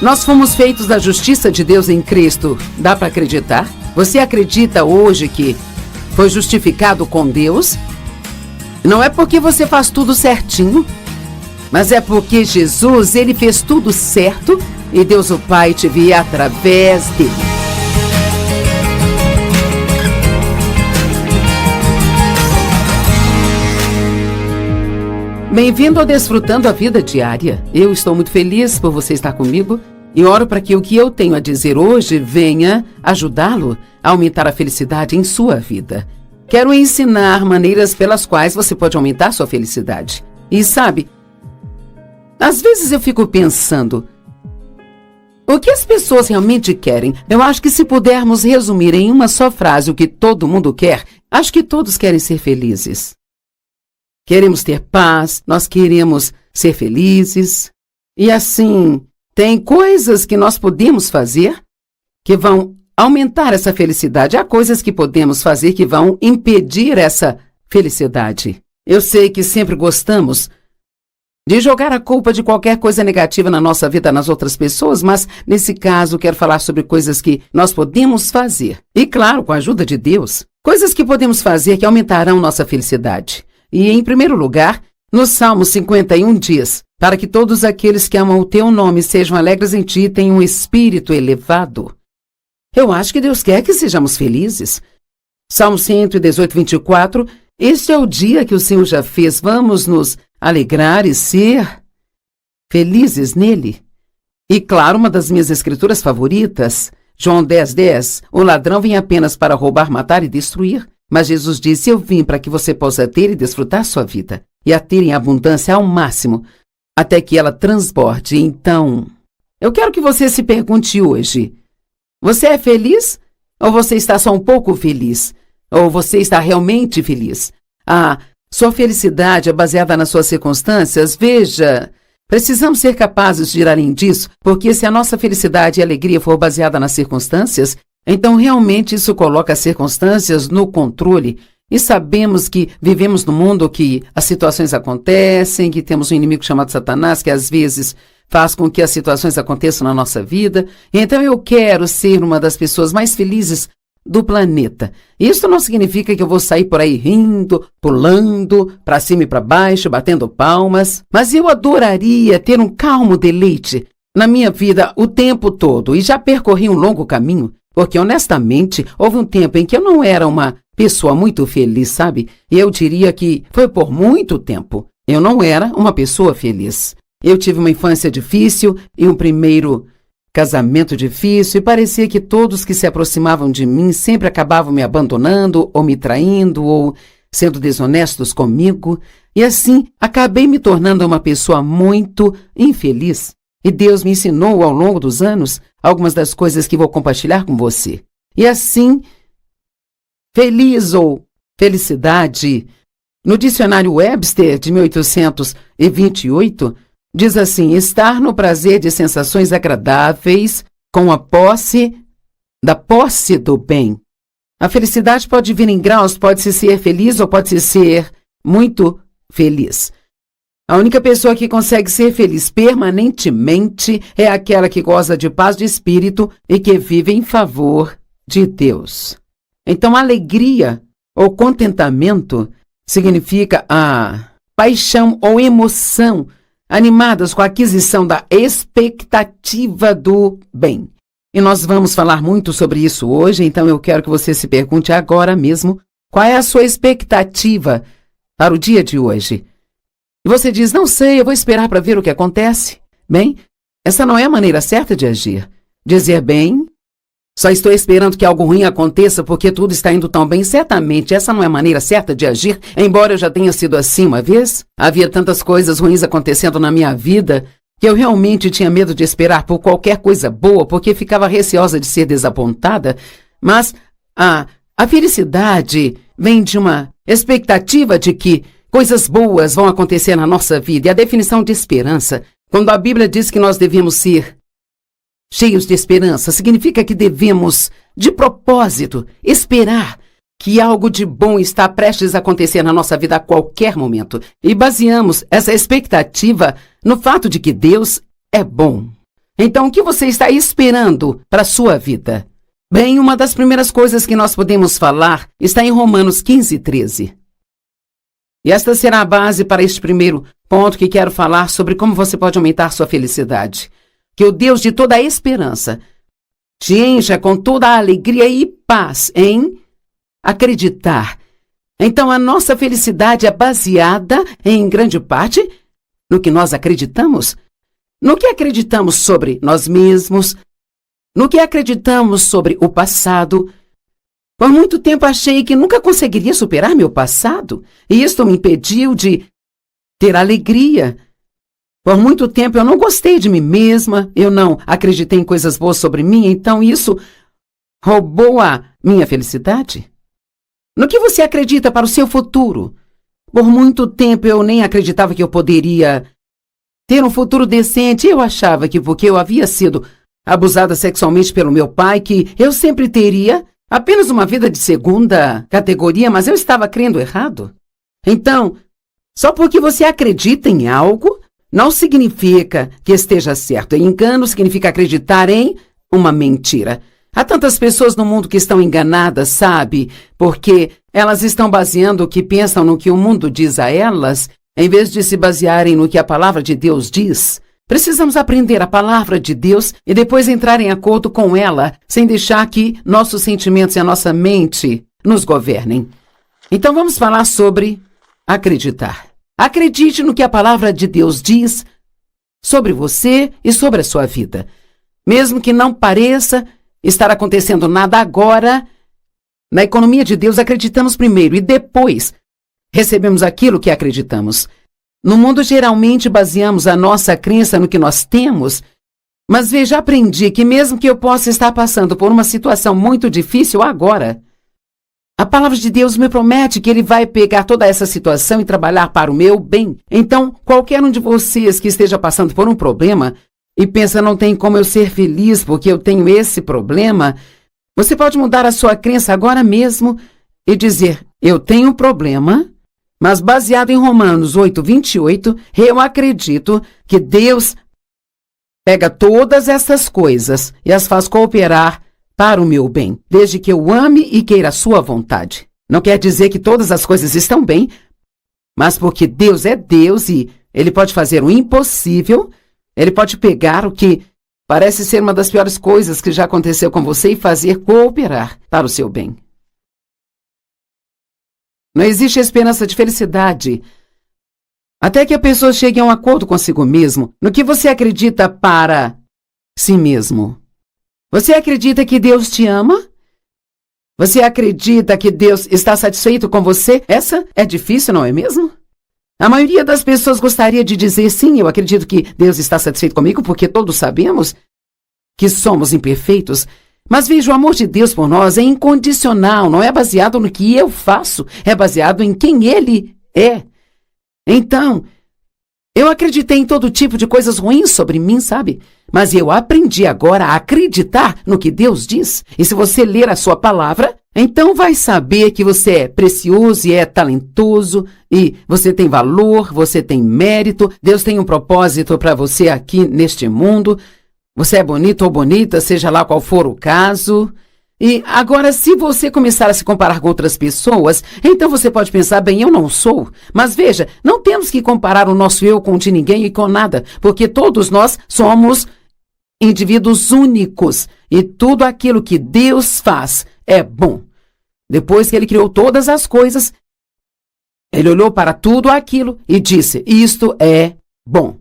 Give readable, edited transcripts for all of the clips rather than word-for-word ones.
Nós fomos feitos da justiça de Deus em Cristo. Dá para acreditar? Você acredita hoje que foi justificado com Deus? Não é porque você faz tudo certinho, mas é porque Jesus, ele fez tudo certo e Deus o Pai te via através dele. Bem-vindo ao Desfrutando a Vida Diária. Eu estou muito feliz por você estar comigo e oro para que o que eu tenho a dizer hoje venha ajudá-lo a aumentar a felicidade em sua vida. Quero ensinar maneiras pelas quais você pode aumentar sua felicidade. E sabe, às vezes eu fico pensando, o que as pessoas realmente querem? Eu acho que se pudermos resumir em uma só frase o que todo mundo quer, acho que todos querem ser felizes. Queremos ter paz, nós queremos ser felizes. E assim, tem coisas que nós podemos fazer que vão aumentar essa felicidade. Há coisas que podemos fazer que vão impedir essa felicidade. Eu sei que sempre gostamos de jogar a culpa de qualquer coisa negativa na nossa vida nas outras pessoas, mas nesse caso quero falar sobre coisas que nós podemos fazer. E claro, com a ajuda de Deus, coisas que podemos fazer que aumentarão nossa felicidade. E em primeiro lugar, no Salmo 51 diz, para que todos aqueles que amam o teu nome sejam alegres em ti e tenham um espírito elevado. Eu acho que Deus quer que sejamos felizes. Salmo 118, 24, este é o dia que o Senhor já fez, vamos nos alegrar e ser felizes nele. E claro, uma das minhas escrituras favoritas, João 10, 10, o ladrão vem apenas para roubar, matar e destruir. Mas Jesus disse, eu vim para que você possa ter e desfrutar sua vida, e a ter em abundância ao máximo, até que ela transborde. Então, eu quero que você se pergunte hoje, você é feliz? Ou você está só um pouco feliz? Ou você está realmente feliz? Sua felicidade é baseada nas suas circunstâncias? Veja, precisamos ser capazes de ir além disso, porque se a nossa felicidade e alegria for baseada nas circunstâncias, então realmente isso coloca as circunstâncias no controle. E sabemos que vivemos num mundo que as situações acontecem, que temos um inimigo chamado Satanás, que às vezes faz com que as situações aconteçam na nossa vida. Então eu quero ser uma das pessoas mais felizes do planeta. Isso não significa que eu vou sair por aí rindo, pulando, para cima e para baixo, batendo palmas. Mas eu adoraria ter um calmo deleite na minha vida o tempo todo. E já percorri um longo caminho, porque honestamente houve um tempo em que eu não era uma pessoa muito feliz, sabe? E eu diria que foi por muito tempo. Eu não era uma pessoa feliz. Eu tive uma infância difícil e um primeiro casamento difícil e parecia que todos que se aproximavam de mim sempre acabavam me abandonando ou me traindo ou sendo desonestos comigo. E assim, acabei me tornando uma pessoa muito infeliz. E Deus me ensinou ao longo dos anos algumas das coisas que vou compartilhar com você. E assim, feliz ou felicidade, no dicionário Webster de 1828, diz assim, estar no prazer de sensações agradáveis com a posse do bem. A felicidade pode vir em graus, pode-se ser feliz ou pode-se ser muito feliz. A única pessoa que consegue ser feliz permanentemente é aquela que goza de paz de espírito e que vive em favor de Deus. Então, alegria ou contentamento significa a paixão ou emoção animadas com a aquisição da expectativa do bem. E nós vamos falar muito sobre isso hoje, então eu quero que você se pergunte agora mesmo qual é a sua expectativa para o dia de hoje. E você diz, não sei, eu vou esperar para ver o que acontece. Bem, essa não é a maneira certa de agir. Dizer, bem, só estou esperando que algo ruim aconteça porque tudo está indo tão bem. Certamente, essa não é a maneira certa de agir, embora eu já tenha sido assim uma vez. Havia tantas coisas ruins acontecendo na minha vida que eu realmente tinha medo de esperar por qualquer coisa boa porque ficava receosa de ser desapontada. Mas a felicidade vem de uma expectativa de que coisas boas vão acontecer na nossa vida. E a definição de esperança, quando a Bíblia diz que nós devemos ser cheios de esperança, significa que devemos, de propósito, esperar que algo de bom está prestes a acontecer na nossa vida a qualquer momento. E baseamos essa expectativa no fato de que Deus é bom. Então, o que você está esperando para a sua vida? Bem, uma das primeiras coisas que nós podemos falar está em Romanos 15:13. E esta será a base para este primeiro ponto que quero falar sobre como você pode aumentar sua felicidade. Que o Deus de toda a esperança te encha com toda a alegria e paz em acreditar. Então, a nossa felicidade é baseada, em grande parte, no que nós acreditamos. No que acreditamos sobre nós mesmos, no que acreditamos sobre o passado. Por muito tempo achei que nunca conseguiria superar meu passado, e isto me impediu de ter alegria. Por muito tempo eu não gostei de mim mesma, eu não acreditei em coisas boas sobre mim, então isso roubou a minha felicidade. No que você acredita para o seu futuro? Por muito tempo eu nem acreditava que eu poderia ter um futuro decente. Eu achava que porque eu havia sido abusada sexualmente pelo meu pai, que eu sempre teria apenas uma vida de segunda categoria, mas eu estava crendo errado. Então, só porque você acredita em algo, não significa que esteja certo. Engano significa acreditar em uma mentira. Há tantas pessoas no mundo que estão enganadas, sabe? Porque elas estão baseando o que pensam no que o mundo diz a elas, em vez de se basearem no que a palavra de Deus diz. Precisamos aprender a palavra de Deus e depois entrar em acordo com ela, sem deixar que nossos sentimentos e a nossa mente nos governem. Então vamos falar sobre acreditar. Acredite no que a palavra de Deus diz sobre você e sobre a sua vida. Mesmo que não pareça estar acontecendo nada agora, na economia de Deus acreditamos primeiro e depois recebemos aquilo que acreditamos. No mundo, geralmente, baseamos a nossa crença no que nós temos, mas veja, aprendi que mesmo que eu possa estar passando por uma situação muito difícil agora, a palavra de Deus me promete que Ele vai pegar toda essa situação e trabalhar para o meu bem. Então, qualquer um de vocês que esteja passando por um problema e pensa, não tem como eu ser feliz porque eu tenho esse problema, você pode mudar a sua crença agora mesmo e dizer, eu tenho um problema, mas baseado em Romanos 8:28, eu acredito que Deus pega todas essas coisas e as faz cooperar para o meu bem, desde que eu ame e queira a sua vontade. Não quer dizer que todas as coisas estão bem, mas porque Deus é Deus e Ele pode fazer o impossível, Ele pode pegar o que parece ser uma das piores coisas que já aconteceu com você e fazer cooperar para o seu bem. Não existe esperança de felicidade até que a pessoa chegue a um acordo consigo mesmo no que você acredita para si mesmo. Você acredita que Deus te ama? Você acredita que Deus está satisfeito com você? Essa é difícil, não é mesmo? A maioria das pessoas gostaria de dizer, sim, eu acredito que Deus está satisfeito comigo, porque todos sabemos que somos imperfeitos. Mas veja, o amor de Deus por nós é incondicional, não é baseado no que eu faço, é baseado em quem Ele é. Então, eu acreditei em todo tipo de coisas ruins sobre mim, sabe? Mas eu aprendi agora a acreditar no que Deus diz. E se você ler a sua palavra, então vai saber que você é precioso e é talentoso, e você tem valor, você tem mérito, Deus tem um propósito para você aqui neste mundo. Você é bonito ou bonita, seja lá qual for o caso. E agora, se você começar a se comparar com outras pessoas, então você pode pensar, bem, eu não sou. Mas veja, não temos que comparar o nosso eu com o de ninguém e com nada, porque todos nós somos indivíduos únicos. E tudo aquilo que Deus faz é bom. Depois que Ele criou todas as coisas, Ele olhou para tudo aquilo e disse, isto é bom.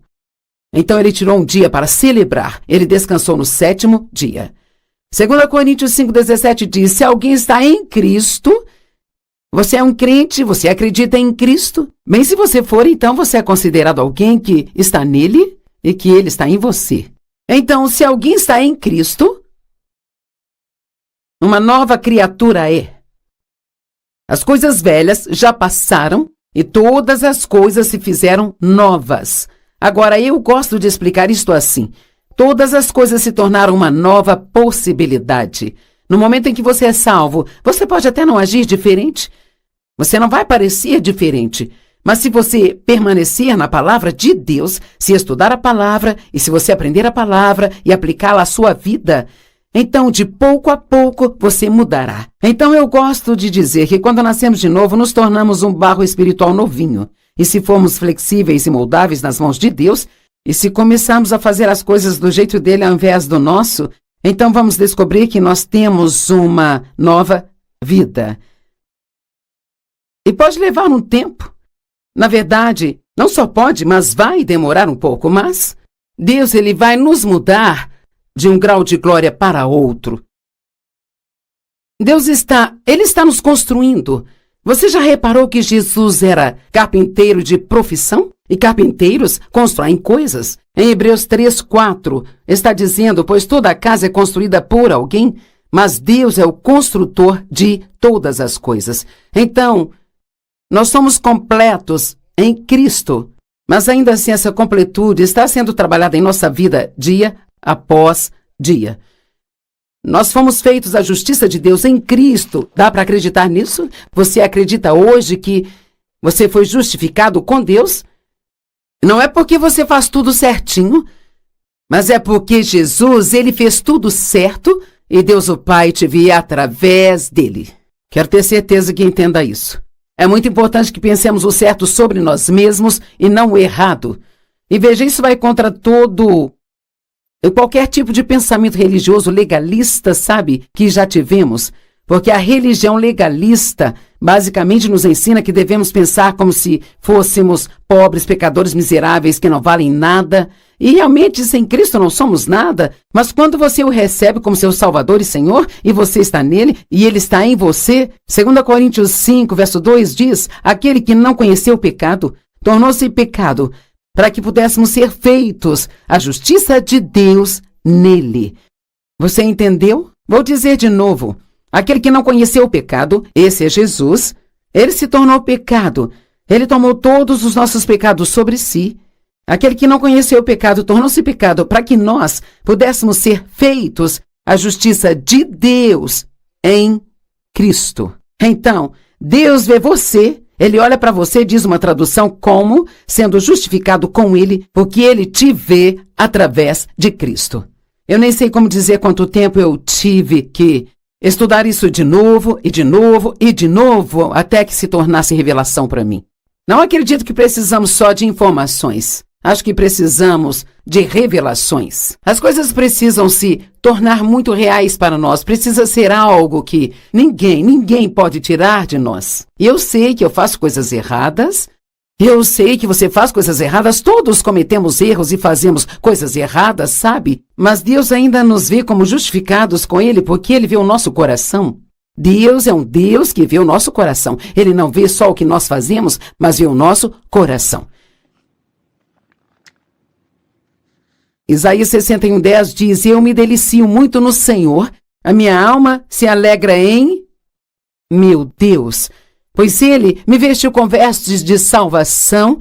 Então Ele tirou um dia para celebrar. Ele descansou no 7º dia. 2 Coríntios 5:17 diz, se alguém está em Cristo, você é um crente, você acredita em Cristo. Bem, se você for, então você é considerado alguém que está nele e que Ele está em você. Então, se alguém está em Cristo, uma nova criatura é. As coisas velhas já passaram e todas as coisas se fizeram novas. Agora, eu gosto de explicar isto assim. Todas as coisas se tornaram uma nova possibilidade. No momento em que você é salvo, você pode até não agir diferente. Você não vai parecer diferente. Mas se você permanecer na palavra de Deus, se estudar a palavra e se você aprender a palavra e aplicá-la à sua vida, então de pouco a pouco você mudará. Então eu gosto de dizer que quando nascemos de novo, nos tornamos um barro espiritual novinho. E se formos flexíveis e moldáveis nas mãos de Deus, e se começarmos a fazer as coisas do jeito dele ao invés do nosso, então vamos descobrir que nós temos uma nova vida. E pode levar um tempo. Na verdade, não só pode, mas vai demorar um pouco. Mas Deus, ele vai nos mudar de um grau de glória para outro. Ele está nos construindo. Você já reparou que Jesus era carpinteiro de profissão? E carpinteiros constroem coisas. Em Hebreus 3:4 está dizendo, pois toda a casa é construída por alguém, mas Deus é o construtor de todas as coisas. Então, nós somos completos em Cristo, mas ainda assim essa completude está sendo trabalhada em nossa vida dia após dia. Nós fomos feitos à justiça de Deus em Cristo. Dá para acreditar nisso? Você acredita hoje que você foi justificado com Deus? Não é porque você faz tudo certinho, mas é porque Jesus, ele fez tudo certo e Deus o Pai te via através dele. Quero ter certeza que entenda isso. É muito importante que pensemos o certo sobre nós mesmos e não o errado. E veja, isso vai contra qualquer tipo de pensamento religioso legalista, sabe, que já tivemos. Porque a religião legalista basicamente nos ensina que devemos pensar como se fôssemos pobres, pecadores miseráveis que não valem nada. E realmente sem Cristo não somos nada. Mas quando você o recebe como seu Salvador e Senhor, e você está nele, e ele está em você, 2 Coríntios 5, verso 2 diz, aquele que não conheceu o pecado, tornou-se pecado, para que pudéssemos ser feitos a justiça de Deus nele. Você entendeu? Vou dizer de novo. Aquele que não conheceu o pecado, esse é Jesus, ele se tornou pecado. Ele tomou todos os nossos pecados sobre si. Aquele que não conheceu o pecado tornou-se pecado para que nós pudéssemos ser feitos a justiça de Deus em Cristo. Então, Deus vê você, ele olha para você, diz uma tradução, como sendo justificado com ele, porque ele te vê através de Cristo. Eu nem sei como dizer quanto tempo eu tive que estudar isso de novo, e de novo, e de novo, até que se tornasse revelação para mim. Não acredito que precisamos só de informações. Acho que precisamos de revelações. As coisas precisam se tornar muito reais para nós. Precisa ser algo que ninguém pode tirar de nós. E eu sei que eu faço coisas erradas. Eu sei que você faz coisas erradas, todos cometemos erros e fazemos coisas erradas, sabe? Mas Deus ainda nos vê como justificados com Ele, porque Ele vê o nosso coração. Deus é um Deus que vê o nosso coração. Ele não vê só o que nós fazemos, mas vê o nosso coração. Isaías 61:10 diz, eu me delicio muito no Senhor, a minha alma se alegra em meu Deus. Pois ele me vestiu com vestes de salvação,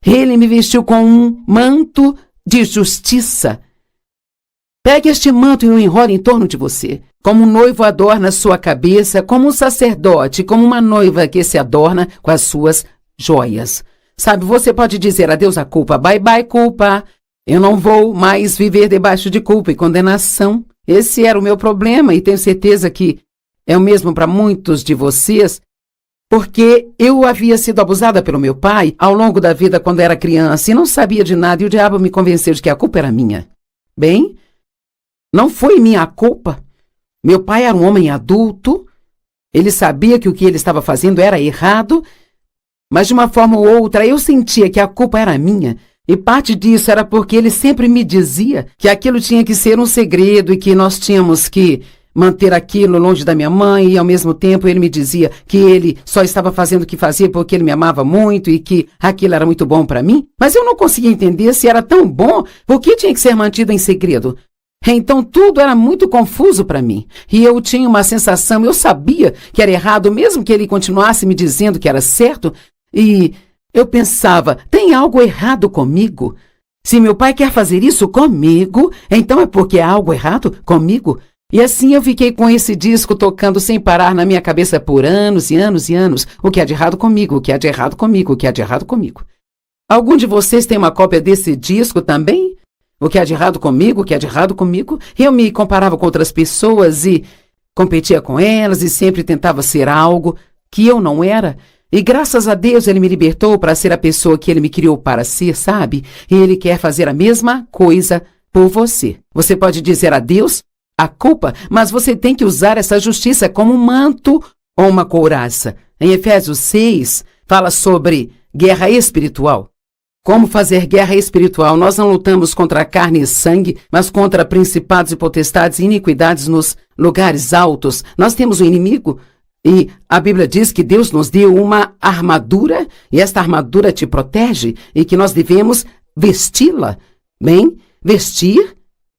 ele me vestiu com um manto de justiça. Pegue este manto e o enrole em torno de você, como um noivo adorna sua cabeça, como um sacerdote, como uma noiva que se adorna com as suas joias. Sabe, você pode dizer adeus à culpa, bye bye culpa, eu não vou mais viver debaixo de culpa e condenação. Esse era o meu problema e tenho certeza que é o mesmo para muitos de vocês, porque eu havia sido abusada pelo meu pai ao longo da vida quando era criança e não sabia de nada e o diabo me convenceu de que a culpa era minha. Bem, não foi minha culpa. Meu pai era um homem adulto, ele sabia que o que ele estava fazendo era errado, mas de uma forma ou outra eu sentia que a culpa era minha. E parte disso era porque ele sempre me dizia que aquilo tinha que ser um segredo e que nós tínhamos que manter aquilo longe da minha mãe, e ao mesmo tempo ele me dizia que ele só estava fazendo o que fazia porque ele me amava muito e que aquilo era muito bom para mim. Mas eu não conseguia entender se era tão bom, por que tinha que ser mantido em segredo? Então tudo era muito confuso para mim. E eu tinha uma sensação, eu sabia que era errado, mesmo que ele continuasse me dizendo que era certo, e eu pensava, tem algo errado comigo? Se meu pai quer fazer isso comigo, então é porque há algo errado comigo? E assim eu fiquei com esse disco tocando sem parar na minha cabeça por anos e anos e anos. O que há de errado comigo? O que há de errado comigo? O que há de errado comigo? Algum de vocês tem uma cópia desse disco também? O que há de errado comigo? O que há de errado comigo? Eu me comparava com outras pessoas e competia com elas e sempre tentava ser algo que eu não era. E graças a Deus Ele me libertou para ser a pessoa que Ele me criou para ser, sabe? E Ele quer fazer a mesma coisa por você. Você pode dizer a Deus a culpa, mas você tem que usar essa justiça como um manto ou uma couraça. Em Efésios 6, fala sobre guerra espiritual. Como fazer guerra espiritual? Nós não lutamos contra carne e sangue, mas contra principados e potestades e iniquidades nos lugares altos. Nós temos um inimigo e a Bíblia diz que Deus nos deu uma armadura e esta armadura te protege e que nós devemos vesti-la. Bem, vestir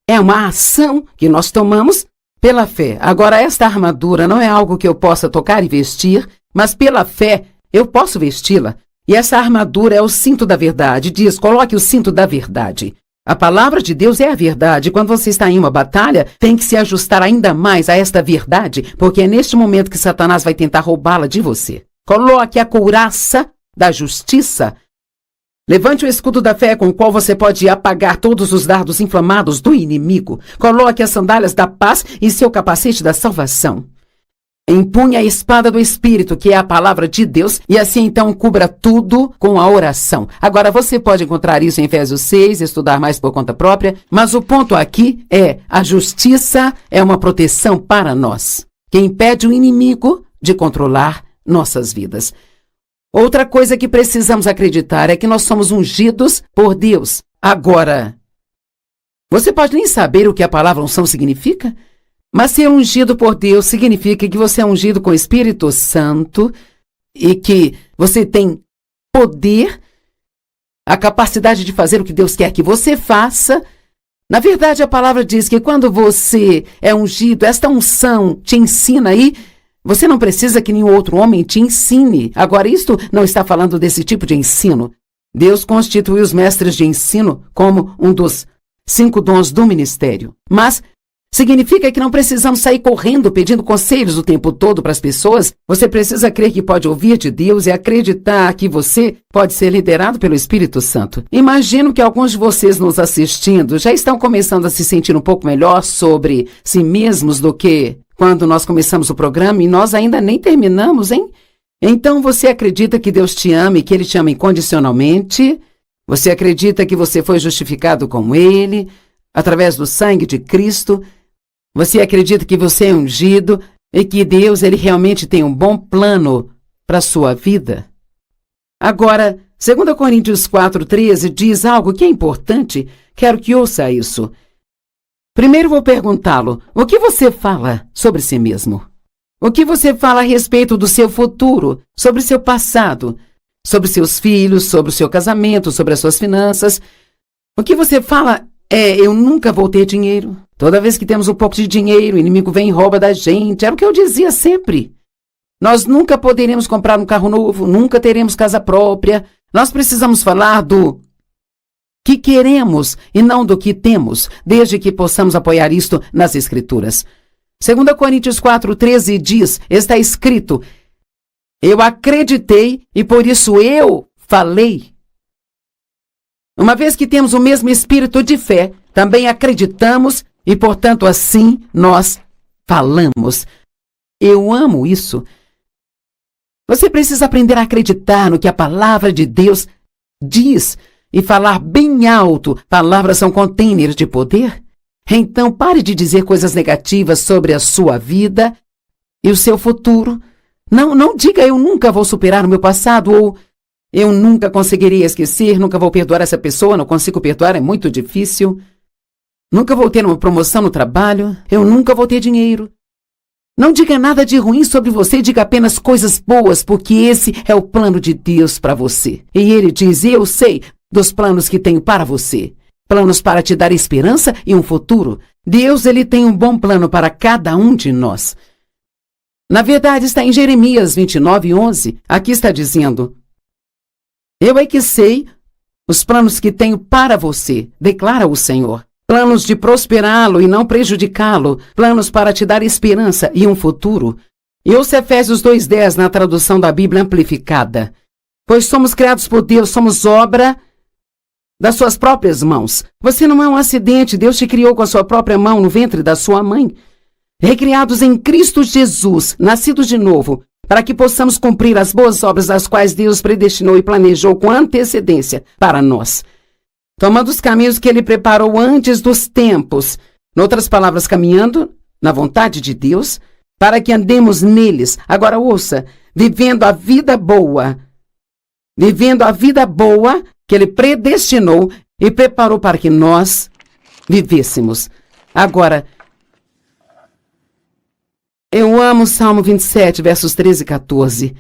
é uma ação que nós tomamos pela fé. Agora, esta armadura não é algo que eu possa tocar e vestir, mas pela fé eu posso vesti-la. E essa armadura é o cinto da verdade. Diz, coloque o cinto da verdade. A palavra de Deus é a verdade. Quando você está em uma batalha, tem que se ajustar ainda mais a esta verdade, porque é neste momento que Satanás vai tentar roubá-la de você. Coloque a couraça da justiça. Levante o escudo da fé com o qual você pode apagar todos os dardos inflamados do inimigo. Coloque as sandálias da paz e seu capacete da salvação. Empunhe a espada do Espírito, que é a palavra de Deus, e assim então cubra tudo com a oração. Agora você pode encontrar isso em Efésios 6, estudar mais por conta própria, mas o ponto aqui é a justiça é uma proteção para nós, que impede o inimigo de controlar nossas vidas. Outra coisa que precisamos acreditar é que nós somos ungidos por Deus. Agora, você pode nem saber o que a palavra unção significa? Mas ser ungido por Deus significa que você é ungido com o Espírito Santo e que você tem poder, a capacidade de fazer o que Deus quer que você faça. Na verdade, a palavra diz que quando você é ungido, esta unção te ensina e você não precisa que nenhum outro homem te ensine. Agora, isto não está falando desse tipo de ensino. Deus constituiu os mestres de ensino como um dos 5 dons do ministério. Mas significa que não precisamos sair correndo pedindo conselhos o tempo todo para as pessoas. Você precisa crer que pode ouvir de Deus e acreditar que você pode ser liderado pelo Espírito Santo. Imagino que alguns de vocês nos assistindo já estão começando a se sentir um pouco melhor sobre si mesmos do que quando nós começamos o programa e nós ainda nem terminamos, hein? Então você acredita que Deus te ama e que Ele te ama incondicionalmente? Você acredita que você foi justificado com Ele, através do sangue de Cristo? Você acredita que você é ungido e que Deus ele realmente tem um bom plano para a sua vida? Agora, 2 Coríntios 4:13 diz algo que é importante. Quero que ouça isso. Primeiro vou perguntá-lo, o que você fala sobre si mesmo? O que você fala a respeito do seu futuro, sobre seu passado, sobre seus filhos, sobre o seu casamento, sobre as suas finanças? O que você fala eu nunca vou ter dinheiro. Toda vez que temos um pouco de dinheiro, o inimigo vem e rouba da gente. Era o que eu dizia sempre. Nós nunca poderemos comprar um carro novo, nunca teremos casa própria. Nós precisamos falar do que queremos e não do que temos, desde que possamos apoiar isto nas Escrituras. 2 Coríntios 4:13 diz, está escrito, eu acreditei e por isso eu falei. Uma vez que temos o mesmo espírito de fé, também acreditamos e, portanto, assim nós falamos. Eu amo isso. Você precisa aprender a acreditar no que a palavra de Deus diz e falar bem alto. Palavras são containers de poder. Então, pare de dizer coisas negativas sobre a sua vida e o seu futuro. Não diga eu nunca vou superar o meu passado ou eu nunca conseguiria esquecer, nunca vou perdoar essa pessoa, não consigo perdoar, é muito difícil. Nunca vou ter uma promoção no trabalho, eu nunca vou ter dinheiro. Não diga nada de ruim sobre você, diga apenas coisas boas, porque esse é o plano de Deus para você. E Ele diz, eu sei dos planos que tenho para você. Planos para te dar esperança e um futuro. Deus, Ele tem um bom plano para cada um de nós. Na verdade, está em Jeremias 29:11. Aqui está dizendo, eu é que sei os planos que tenho para você, declara o Senhor. planos de prosperá-lo e não prejudicá-lo, planos para te dar esperança e um futuro. E ouça Efésios 2:10 na tradução da Bíblia Amplificada. Pois somos criados por Deus, somos obra das suas próprias mãos. Você não é um acidente, Deus te criou com a sua própria mão no ventre da sua mãe. Recriados em Cristo Jesus, nascidos de novo, para que possamos cumprir as boas obras das quais Deus predestinou e planejou com antecedência para nós. Tomando os caminhos que Ele preparou antes dos tempos, em outras palavras, caminhando na vontade de Deus, para que andemos neles. Agora ouça, vivendo a vida boa que Ele predestinou e preparou para que nós vivêssemos. Agora, eu amo Salmo 27, versos 13 e 14.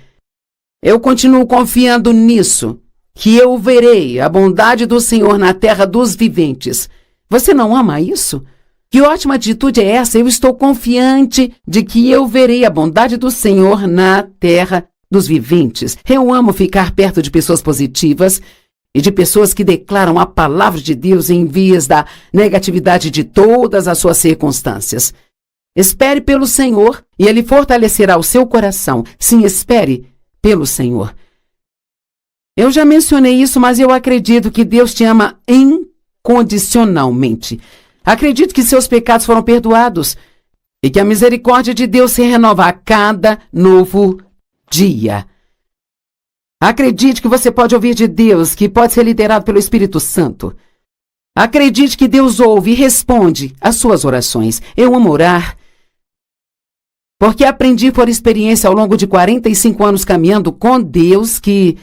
Eu continuo confiando nisso, que eu verei a bondade do Senhor na terra dos viventes. Você não ama isso? Que ótima atitude é essa? Eu estou confiante de que eu verei a bondade do Senhor na terra dos viventes. Eu amo ficar perto de pessoas positivas e de pessoas que declaram a palavra de Deus em vias da negatividade de todas as suas circunstâncias. Espere pelo Senhor e Ele fortalecerá o seu coração. Sim, espere pelo Senhor. Eu já mencionei isso, mas eu acredito que Deus te ama incondicionalmente. Acredito que seus pecados foram perdoados e que a misericórdia de Deus se renova a cada novo dia. Acredite que você pode ouvir de Deus, que pode ser liderado pelo Espírito Santo. Acredite que Deus ouve e responde às suas orações. Eu amo orar, porque aprendi por experiência ao longo de 45 anos caminhando com Deus que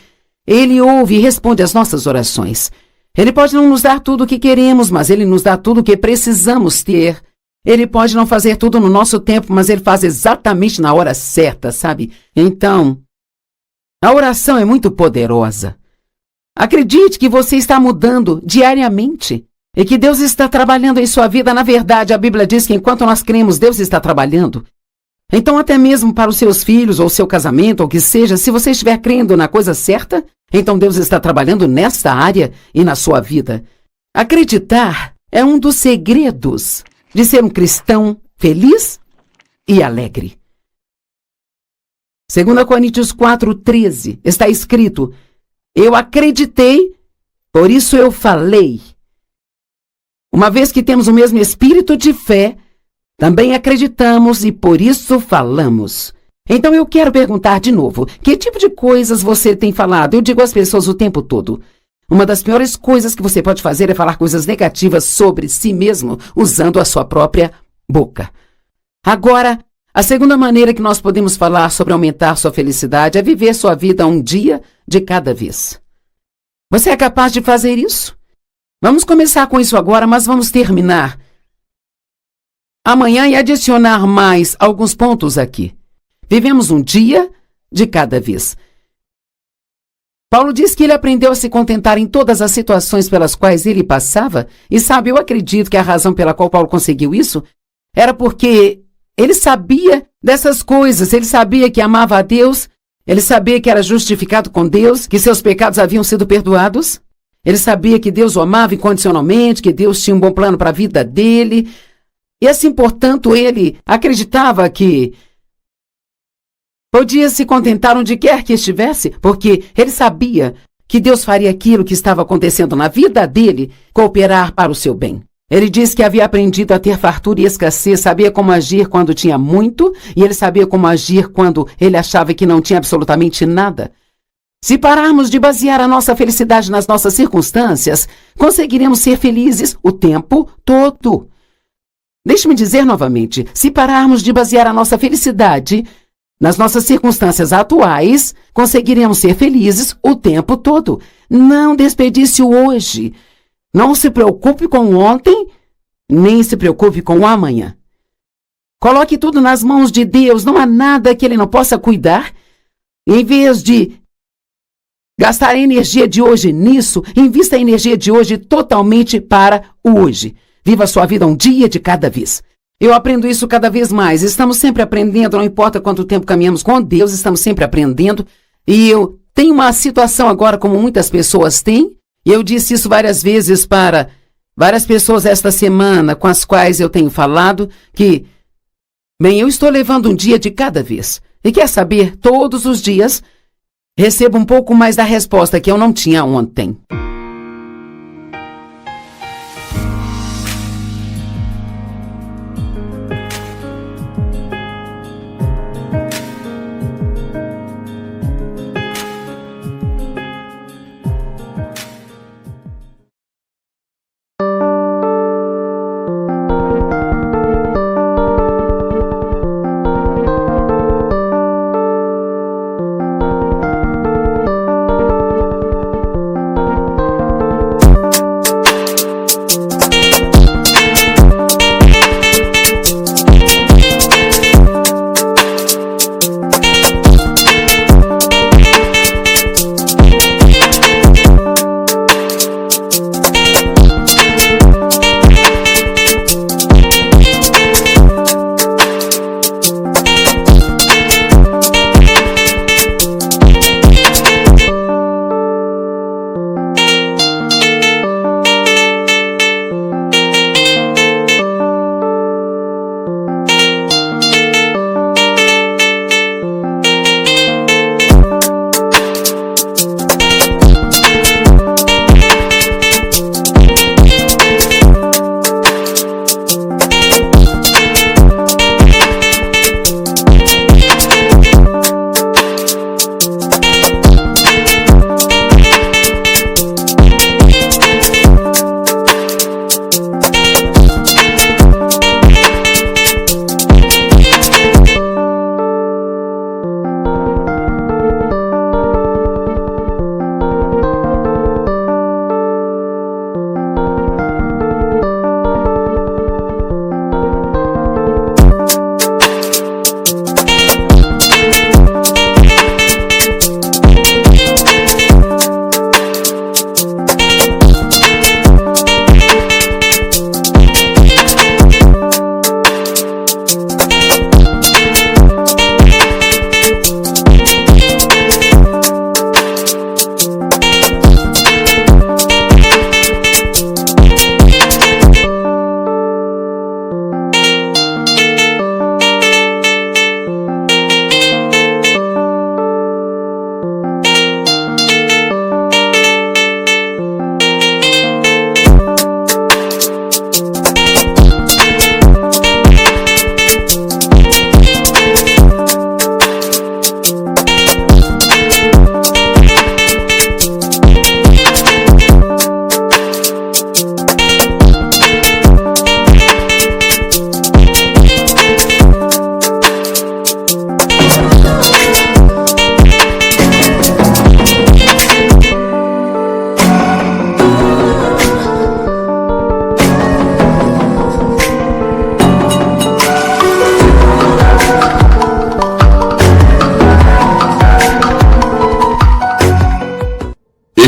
Ele ouve e responde às nossas orações. Ele pode não nos dar tudo o que queremos, mas Ele nos dá tudo o que precisamos ter. Ele pode não fazer tudo no nosso tempo, mas Ele faz exatamente na hora certa, sabe? Então, a oração é muito poderosa. Acredite que você está mudando diariamente e que Deus está trabalhando em sua vida. Na verdade, a Bíblia diz que enquanto nós cremos, Deus está trabalhando. Então, até mesmo para os seus filhos, ou seu casamento, ou o que seja, se você estiver crendo na coisa certa, então Deus está trabalhando nesta área e na sua vida. Acreditar é um dos segredos de ser um cristão feliz e alegre. 2 Coríntios 4:13 está escrito: eu acreditei, por isso eu falei. Uma vez que temos o mesmo espírito de fé, também acreditamos e por isso falamos. Então eu quero perguntar de novo, que tipo de coisas você tem falado? Eu digo às pessoas o tempo todo. Uma das piores coisas que você pode fazer é falar coisas negativas sobre si mesmo, usando a sua própria boca. Agora, a segunda maneira que nós podemos falar sobre aumentar sua felicidade é viver sua vida um dia de cada vez. Você é capaz de fazer isso? Vamos começar com isso agora, mas vamos terminar amanhã e adicionar mais alguns pontos aqui. Vivemos um dia de cada vez. Paulo diz que ele aprendeu a se contentar em todas as situações pelas quais ele passava, e sabe, eu acredito que a razão pela qual Paulo conseguiu isso era porque ele sabia dessas coisas, ele sabia que amava a Deus, ele sabia que era justificado com Deus, que seus pecados haviam sido perdoados, ele sabia que Deus o amava incondicionalmente, que Deus tinha um bom plano para a vida dele, e assim, portanto, ele acreditava que podia se contentar onde quer que estivesse, porque ele sabia que Deus faria aquilo que estava acontecendo na vida dele cooperar para o seu bem. Ele disse que havia aprendido a ter fartura e escassez, sabia como agir quando tinha muito, e ele sabia como agir quando ele achava que não tinha absolutamente nada. Se pararmos de basear a nossa felicidade nas nossas circunstâncias, conseguiremos ser felizes o tempo todo. Deixe-me dizer novamente, se pararmos de basear a nossa felicidade nas nossas circunstâncias atuais, conseguiremos ser felizes o tempo todo. Não desperdice o hoje. Não se preocupe com o ontem, nem se preocupe com o amanhã. Coloque tudo nas mãos de Deus, não há nada que Ele não possa cuidar. Em vez de gastar a energia de hoje nisso, invista a energia de hoje totalmente para o hoje. Viva a sua vida um dia de cada vez. Eu aprendo isso cada vez mais. Estamos sempre aprendendo, não importa quanto tempo caminhamos com Deus, estamos sempre aprendendo. E eu tenho uma situação agora, como muitas pessoas têm, e eu disse isso várias vezes para várias pessoas esta semana com as quais eu tenho falado que, bem, eu estou levando um dia de cada vez. E quer saber, todos os dias, recebo um pouco mais da resposta que eu não tinha ontem.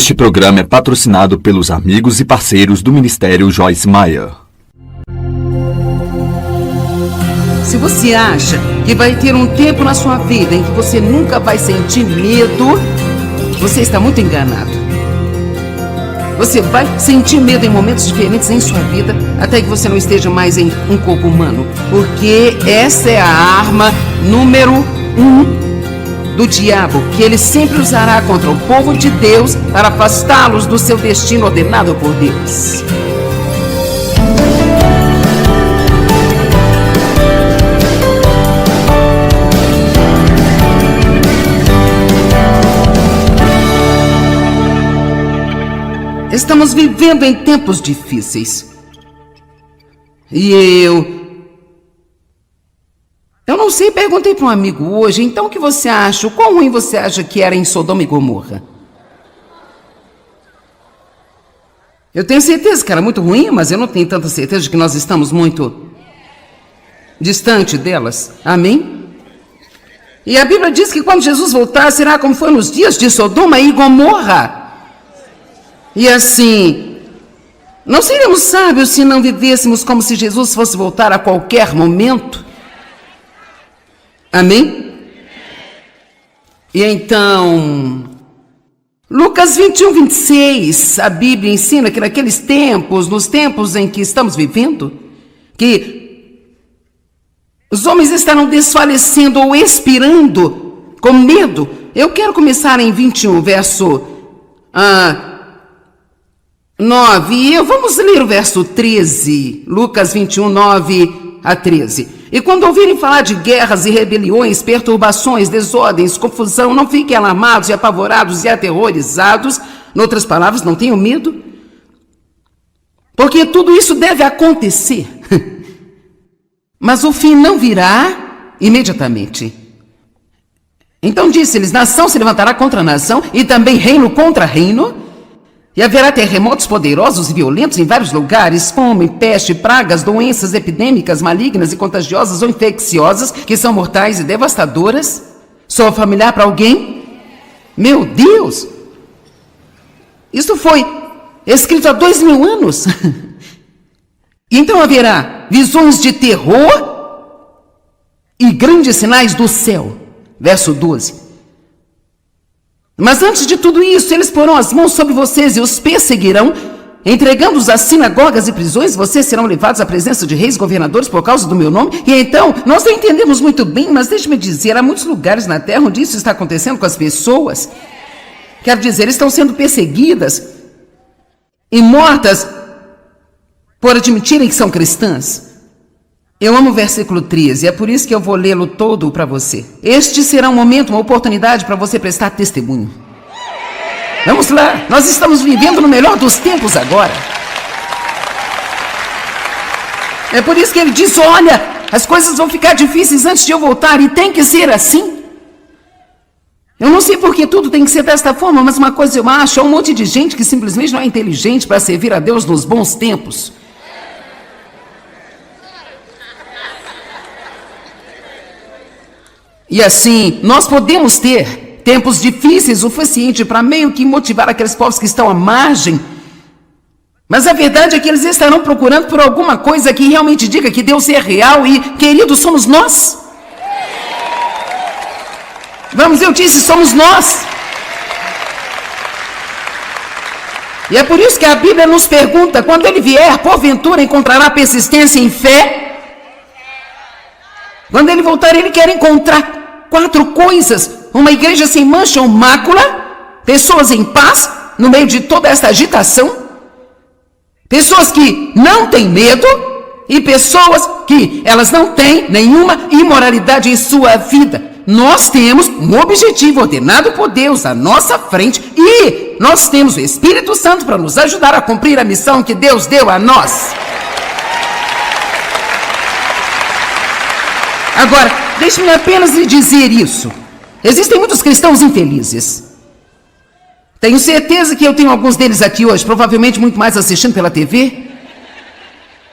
Este programa é patrocinado pelos amigos e parceiros do Ministério Joyce Meyer. Se você acha que vai ter um tempo na sua vida em que você nunca vai sentir medo, você está muito enganado. Você vai sentir medo em momentos diferentes em sua vida, até que você não esteja mais em um corpo humano. Porque essa é a arma número 1 do diabo, que ele sempre usará contra o povo de Deus para afastá-los do seu destino ordenado por Deus. Estamos vivendo em tempos difíceis. E eu não sei, perguntei para um amigo hoje, então o que você acha? O quão ruim você acha que era em Sodoma e Gomorra? Eu tenho certeza que era muito ruim, mas eu não tenho tanta certeza de que nós estamos muito distante delas. Amém? E a Bíblia diz que quando Jesus voltar, será como foi nos dias de Sodoma e Gomorra. E assim, não seríamos sábios se não vivêssemos como se Jesus fosse voltar a qualquer momento? Amém? E então, Lucas 21, 26, a Bíblia ensina que naqueles tempos, nos tempos em que estamos vivendo, que os homens estarão desfalecendo ou expirando com medo. Eu quero começar em 21, verso 9, e vamos ler o verso 13, Lucas 21, 9 a 13. E quando ouvirem falar de guerras e rebeliões, perturbações, desordens, confusão, não fiquem alarmados e apavorados e aterrorizados. Em outras palavras, não tenham medo, porque tudo isso deve acontecer. Mas o fim não virá imediatamente. Então disse-lhes: nação se levantará contra nação e também reino contra reino. E haverá terremotos poderosos e violentos em vários lugares, fome, peste, pragas, doenças epidêmicas, malignas e contagiosas ou infecciosas, que são mortais e devastadoras. Sou familiar para alguém? Meu Deus! Isso foi escrito há 2000 anos. Então haverá visões de terror e grandes sinais do céu. Verso 12. Mas antes de tudo isso, eles porão as mãos sobre vocês e os perseguirão, entregando-os às sinagogas e prisões. Vocês serão levados à presença de reis e governadores por causa do meu nome. E então, nós não entendemos muito bem, mas deixe-me dizer, há muitos lugares na terra onde isso está acontecendo com as pessoas. Quero dizer, estão sendo perseguidas e mortas por admitirem que são cristãs. Eu amo o versículo 13, é por isso que eu vou lê-lo todo para você. Este será um momento, uma oportunidade para você prestar testemunho. Vamos lá, nós estamos vivendo no melhor dos tempos agora. É por isso que ele diz: olha, as coisas vão ficar difíceis antes de eu voltar, e tem que ser assim. Eu não sei por que tudo tem que ser desta forma, mas uma coisa eu acho, há um monte de gente que simplesmente não é inteligente para servir a Deus nos bons tempos. E assim, nós podemos ter tempos difíceis o suficiente para meio que motivar aqueles povos que estão à margem. Mas a verdade é que eles estarão procurando por alguma coisa que realmente diga que Deus é real e, queridos, somos nós. Vamos, eu disse, somos nós. E é por isso que a Bíblia nos pergunta: quando ele vier, porventura encontrará persistência em fé? Quando ele voltar, ele quer encontrar 4 coisas: uma igreja sem mancha ou mácula, pessoas em paz no meio de toda essa agitação, pessoas que não têm medo e pessoas que elas não têm nenhuma imoralidade em sua vida. Nós temos um objetivo ordenado por Deus à nossa frente e nós temos o Espírito Santo para nos ajudar a cumprir a missão que Deus deu a nós. Agora, deixe-me apenas lhe dizer isso. Existem muitos cristãos infelizes. Tenho certeza que eu tenho alguns deles aqui hoje, provavelmente muito mais assistindo pela TV.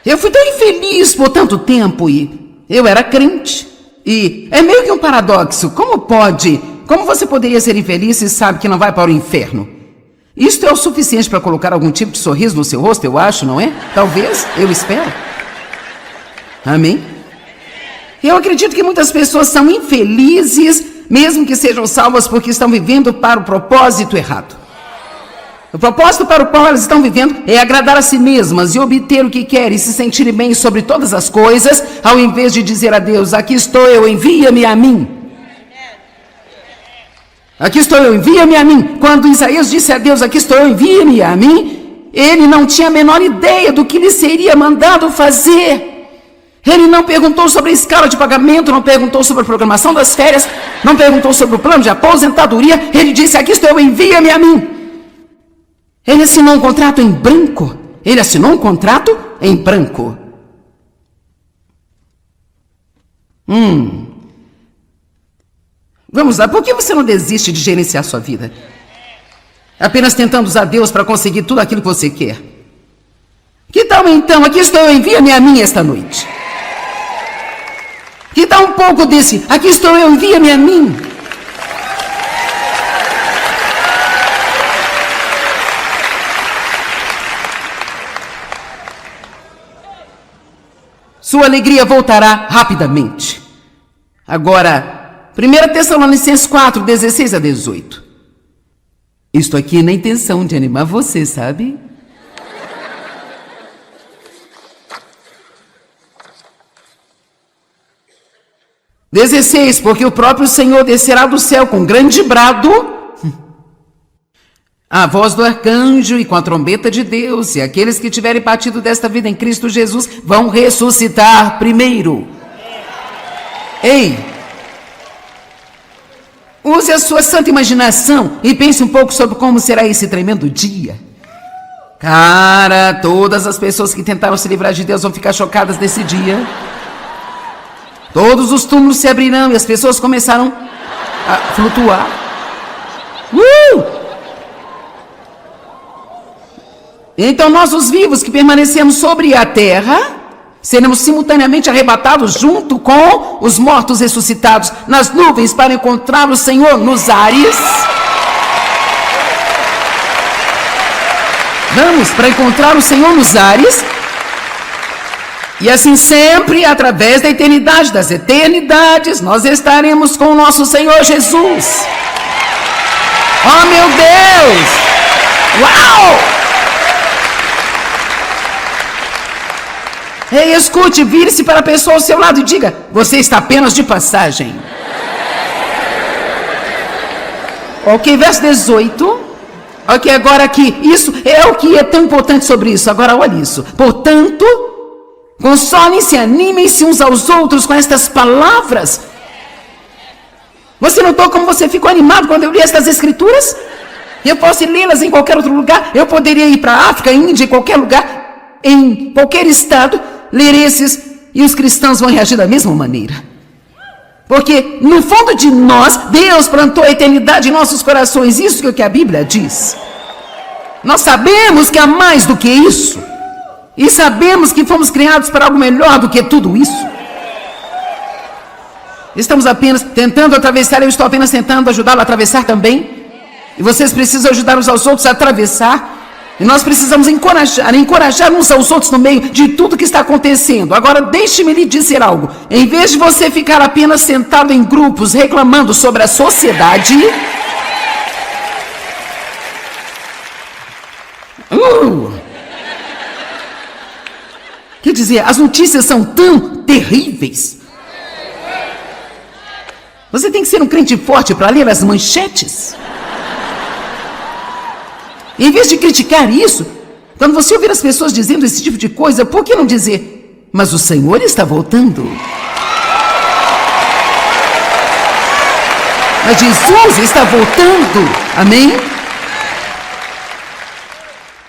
Eu fui tão infeliz por tanto tempo e eu era crente. E é meio que um paradoxo. Como você poderia ser infeliz se sabe que não vai para o inferno? Isto é o suficiente para colocar algum tipo de sorriso no seu rosto, eu acho, não é? Talvez, eu espero. Amém? Eu acredito que muitas pessoas são infelizes, mesmo que sejam salvas, porque estão vivendo para o propósito errado. O propósito para o qual elas estão vivendo é agradar a si mesmas e obter o que querem e se sentirem bem sobre todas as coisas, ao invés de dizer a Deus: aqui estou eu, envia-me a mim. Aqui estou eu, envia-me a mim. Quando Isaías disse a Deus: aqui estou eu, envia-me a mim, ele não tinha a menor ideia do que lhe seria mandado fazer. Ele não perguntou sobre a escala de pagamento, não perguntou sobre a programação das férias, não perguntou sobre o plano de aposentadoria. Ele disse: aqui estou eu, envia-me a mim. Ele assinou um contrato em branco. Ele assinou um contrato em branco. Vamos lá, por que você não desiste de gerenciar sua vida? Apenas tentando usar Deus para conseguir tudo aquilo que você quer. Que tal então, aqui estou eu, envia-me a mim esta noite. Que tal um pouco desse, aqui estou eu, envia-me a mim. Sua alegria voltará rapidamente. Agora, 1 Tessalonicenses 4, 16 a 18. Estou aqui na intenção de animar você, sabe? XVI, porque o próprio Senhor descerá do céu com grande brado, a voz do arcanjo e com a trombeta de Deus, e aqueles que tiverem partido desta vida em Cristo Jesus vão ressuscitar primeiro. Ei, use a sua santa imaginação e pense um pouco sobre como será esse tremendo dia. Cara, todas as pessoas que tentaram se livrar de Deus vão ficar chocadas nesse dia. Todos os túmulos se abrirão e as pessoas começaram a flutuar. Então nós, os vivos que permanecemos sobre a terra, seremos simultaneamente arrebatados junto com os mortos ressuscitados nas nuvens para encontrar o Senhor nos ares. Vamos para encontrar o Senhor nos ares. E assim sempre, através da eternidade das eternidades, nós estaremos com o nosso Senhor Jesus. Oh, meu Deus! Uau! Ei, escute, vire-se para a pessoa ao seu lado e diga: você está apenas de passagem. Ok, verso 18. Ok, agora aqui, isso é o que é tão importante sobre isso. Agora olha isso. Portanto, consolem-se, animem-se uns aos outros com estas palavras. Você notou como você ficou animado quando eu li estas escrituras? Eu posso lê-las em qualquer outro lugar. Eu poderia ir para a África, Índia, em qualquer lugar, em qualquer estado, ler esses, e os cristãos vão reagir da mesma maneira. Porque no fundo de nós, Deus plantou a eternidade em nossos corações. Isso é o que a Bíblia diz. Nós sabemos que há mais do que isso. E sabemos que fomos criados para algo melhor do que tudo isso. Estamos apenas tentando atravessar, eu estou apenas tentando ajudá-lo a atravessar também. E vocês precisam ajudar uns aos outros a atravessar. E nós precisamos encorajar uns aos outros no meio de tudo que está acontecendo. Agora, deixe-me lhe dizer algo. Em vez de você ficar apenas sentado em grupos reclamando sobre a sociedade... Quer dizer, as notícias são tão terríveis. Você tem que ser um crente forte para ler as manchetes. Em vez de criticar isso, quando você ouvir as pessoas dizendo esse tipo de coisa, por que não dizer: mas o Senhor está voltando? Mas Jesus está voltando. Amém?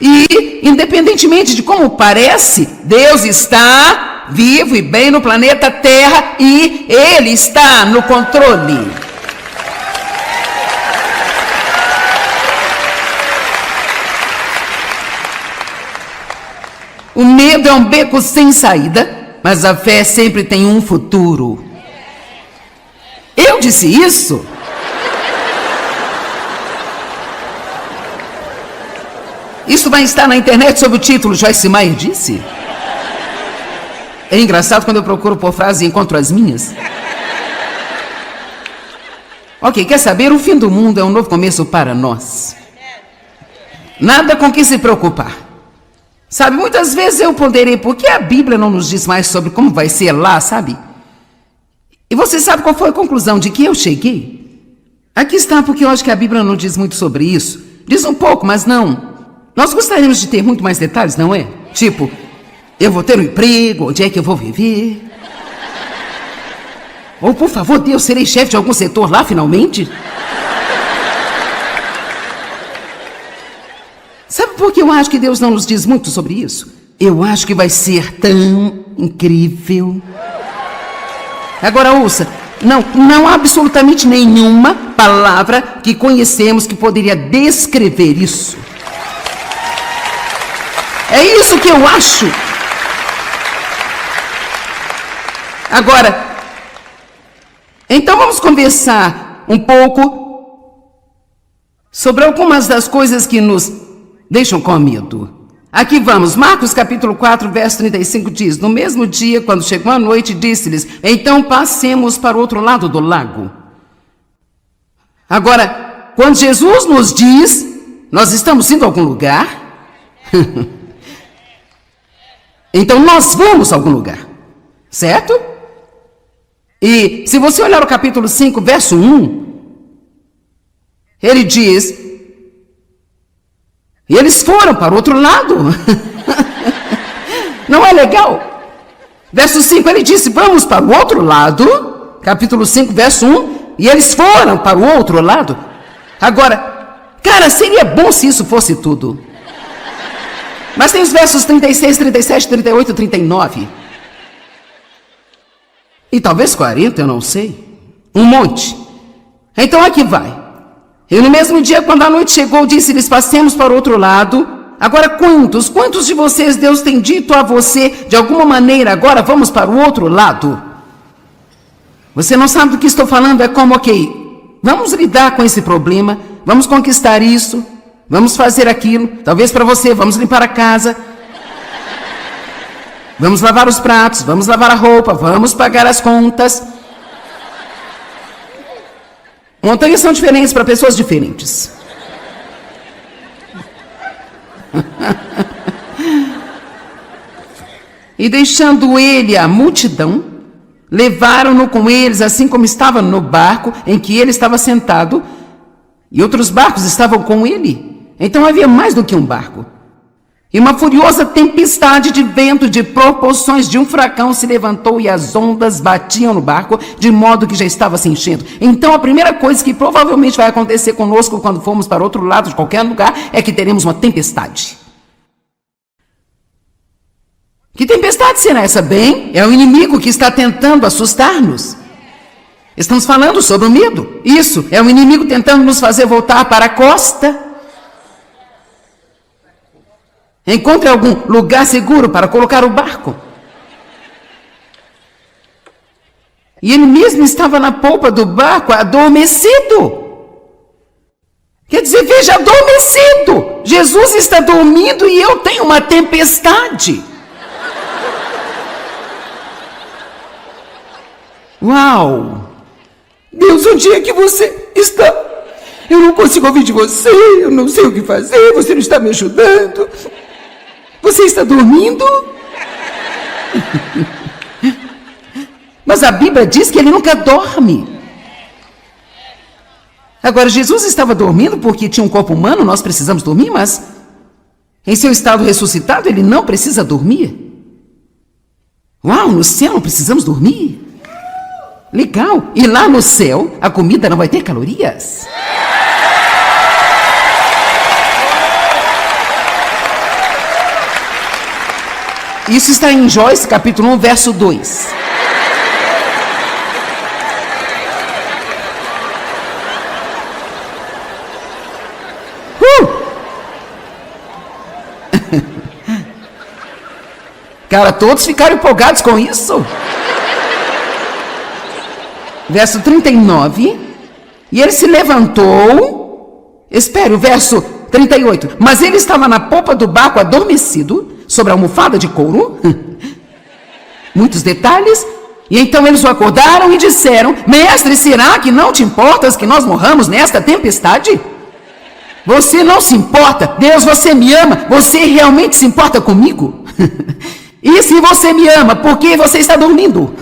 E, independentemente de como parece, Deus está vivo e bem no planeta Terra e Ele está no controle. O medo é um beco sem saída, mas a fé sempre tem um futuro. Eu disse isso? Isso vai estar na internet sob o título Joyce Meyer disse. É engraçado quando eu procuro por frase e encontro as minhas. Ok, quer saber? O fim do mundo é um novo começo para nós. Nada com que se preocupar. Sabe, muitas vezes eu ponderei, por que a Bíblia não nos diz mais sobre como vai ser lá, sabe? E você sabe qual foi a conclusão de que eu cheguei? Aqui está, porque eu acho que a Bíblia não diz muito sobre isso. Diz um pouco, mas não. Nós gostaríamos de ter muito mais detalhes, não é? Tipo, eu vou ter um emprego, onde é que eu vou viver? Ou, por favor, Deus, serei chefe de algum setor lá, finalmente? Sabe por que eu acho que Deus não nos diz muito sobre isso? Eu acho que vai ser tão incrível. Agora ouça, não há absolutamente nenhuma palavra que conhecemos que poderia descrever isso. É isso que eu acho. Agora, então vamos conversar um pouco sobre algumas das coisas que nos deixam com medo. Aqui vamos, Marcos capítulo 4, verso 35 diz: no mesmo dia, quando chegou a noite, disse-lhes: então passemos para o outro lado do lago. Agora, quando Jesus nos diz Nós estamos indo a algum lugar? Então nós vamos a algum lugar, certo? E se você olhar o capítulo 5, verso 1, ele diz, e eles foram para o outro lado. Não é legal? Verso 5, ele disse, vamos para o outro lado. Capítulo 5, verso 1, e eles foram para o outro lado. Agora, cara, seria bom se isso fosse tudo. Mas tem os versos 36, 37, 38, 39. E talvez 40, eu não sei. Um monte. Então aqui vai. E no mesmo dia, quando a noite chegou, disse-lhes, passemos para o outro lado. Agora quantos de vocês Deus tem dito a você, de alguma maneira, agora vamos para o outro lado? Você não sabe do que estou falando? É como, ok, vamos lidar com esse problema, vamos conquistar isso, vamos fazer aquilo. Talvez para você, vamos limpar a casa, vamos lavar os pratos, vamos lavar a roupa, vamos pagar as contas. Montanhas são diferentes para pessoas diferentes. E deixando ele a multidão, levaram-no com eles, assim como estava no barco em que ele estava sentado, e outros barcos estavam com ele. Então havia mais do que um barco. E uma furiosa tempestade de vento de proporções de um furacão se levantou e as ondas batiam no barco, de modo que já estava se enchendo. Então a primeira coisa que provavelmente vai acontecer conosco quando formos para outro lado de qualquer lugar é que teremos uma tempestade. Que tempestade será essa? Bem, é o inimigo que está tentando assustar-nos. Estamos falando sobre o medo. Isso, é o inimigo tentando nos fazer voltar para a costa. Encontre algum lugar seguro para colocar o barco. E ele mesmo estava na polpa do barco, adormecido. Quer dizer, veja, adormecido. Jesus está dormindo e eu tenho uma tempestade. Uau! Deus, onde é que você está? Eu não consigo ouvir de você, eu não sei o que fazer, você não está me ajudando. Você está dormindo? Mas a Bíblia diz que ele nunca dorme. Agora, Jesus estava dormindo porque tinha um corpo humano, nós precisamos dormir, mas em seu estado ressuscitado ele não precisa dormir. Uau, no céu não precisamos dormir? Legal, e lá no céu a comida não vai ter calorias? Isso está em Joyce, capítulo 1, verso 2. Cara, todos ficaram empolgados com isso. Verso 39. E ele se levantou. Espere, o verso 38. Mas ele estava na popa do barco adormecido, sobre a almofada de couro. Muitos detalhes. E então eles o acordaram e disseram: Mestre, será que não te importas que nós morramos nesta tempestade? Você não se importa? Deus, você me ama? Você realmente se importa comigo? E se você me ama, por que você está dormindo?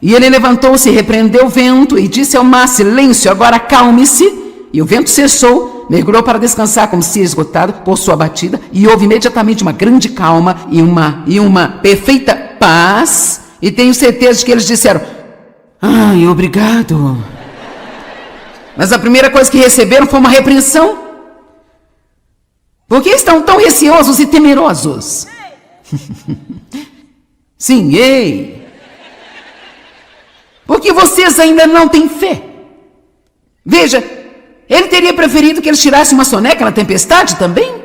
E ele levantou-se, repreendeu o vento e disse ao mar: Silêncio, agora acalme-se. E o vento cessou, mergulhou para descansar como se esgotado por sua batida, e houve imediatamente uma grande calma e uma perfeita paz. E tenho certeza de que eles disseram: Ai, obrigado. Mas a primeira coisa que receberam foi uma repreensão. Por que estão tão receosos e temerosos? Sim, ei. Porque vocês ainda não têm fé. Veja, ele teria preferido que eles tirassem uma soneca na tempestade também?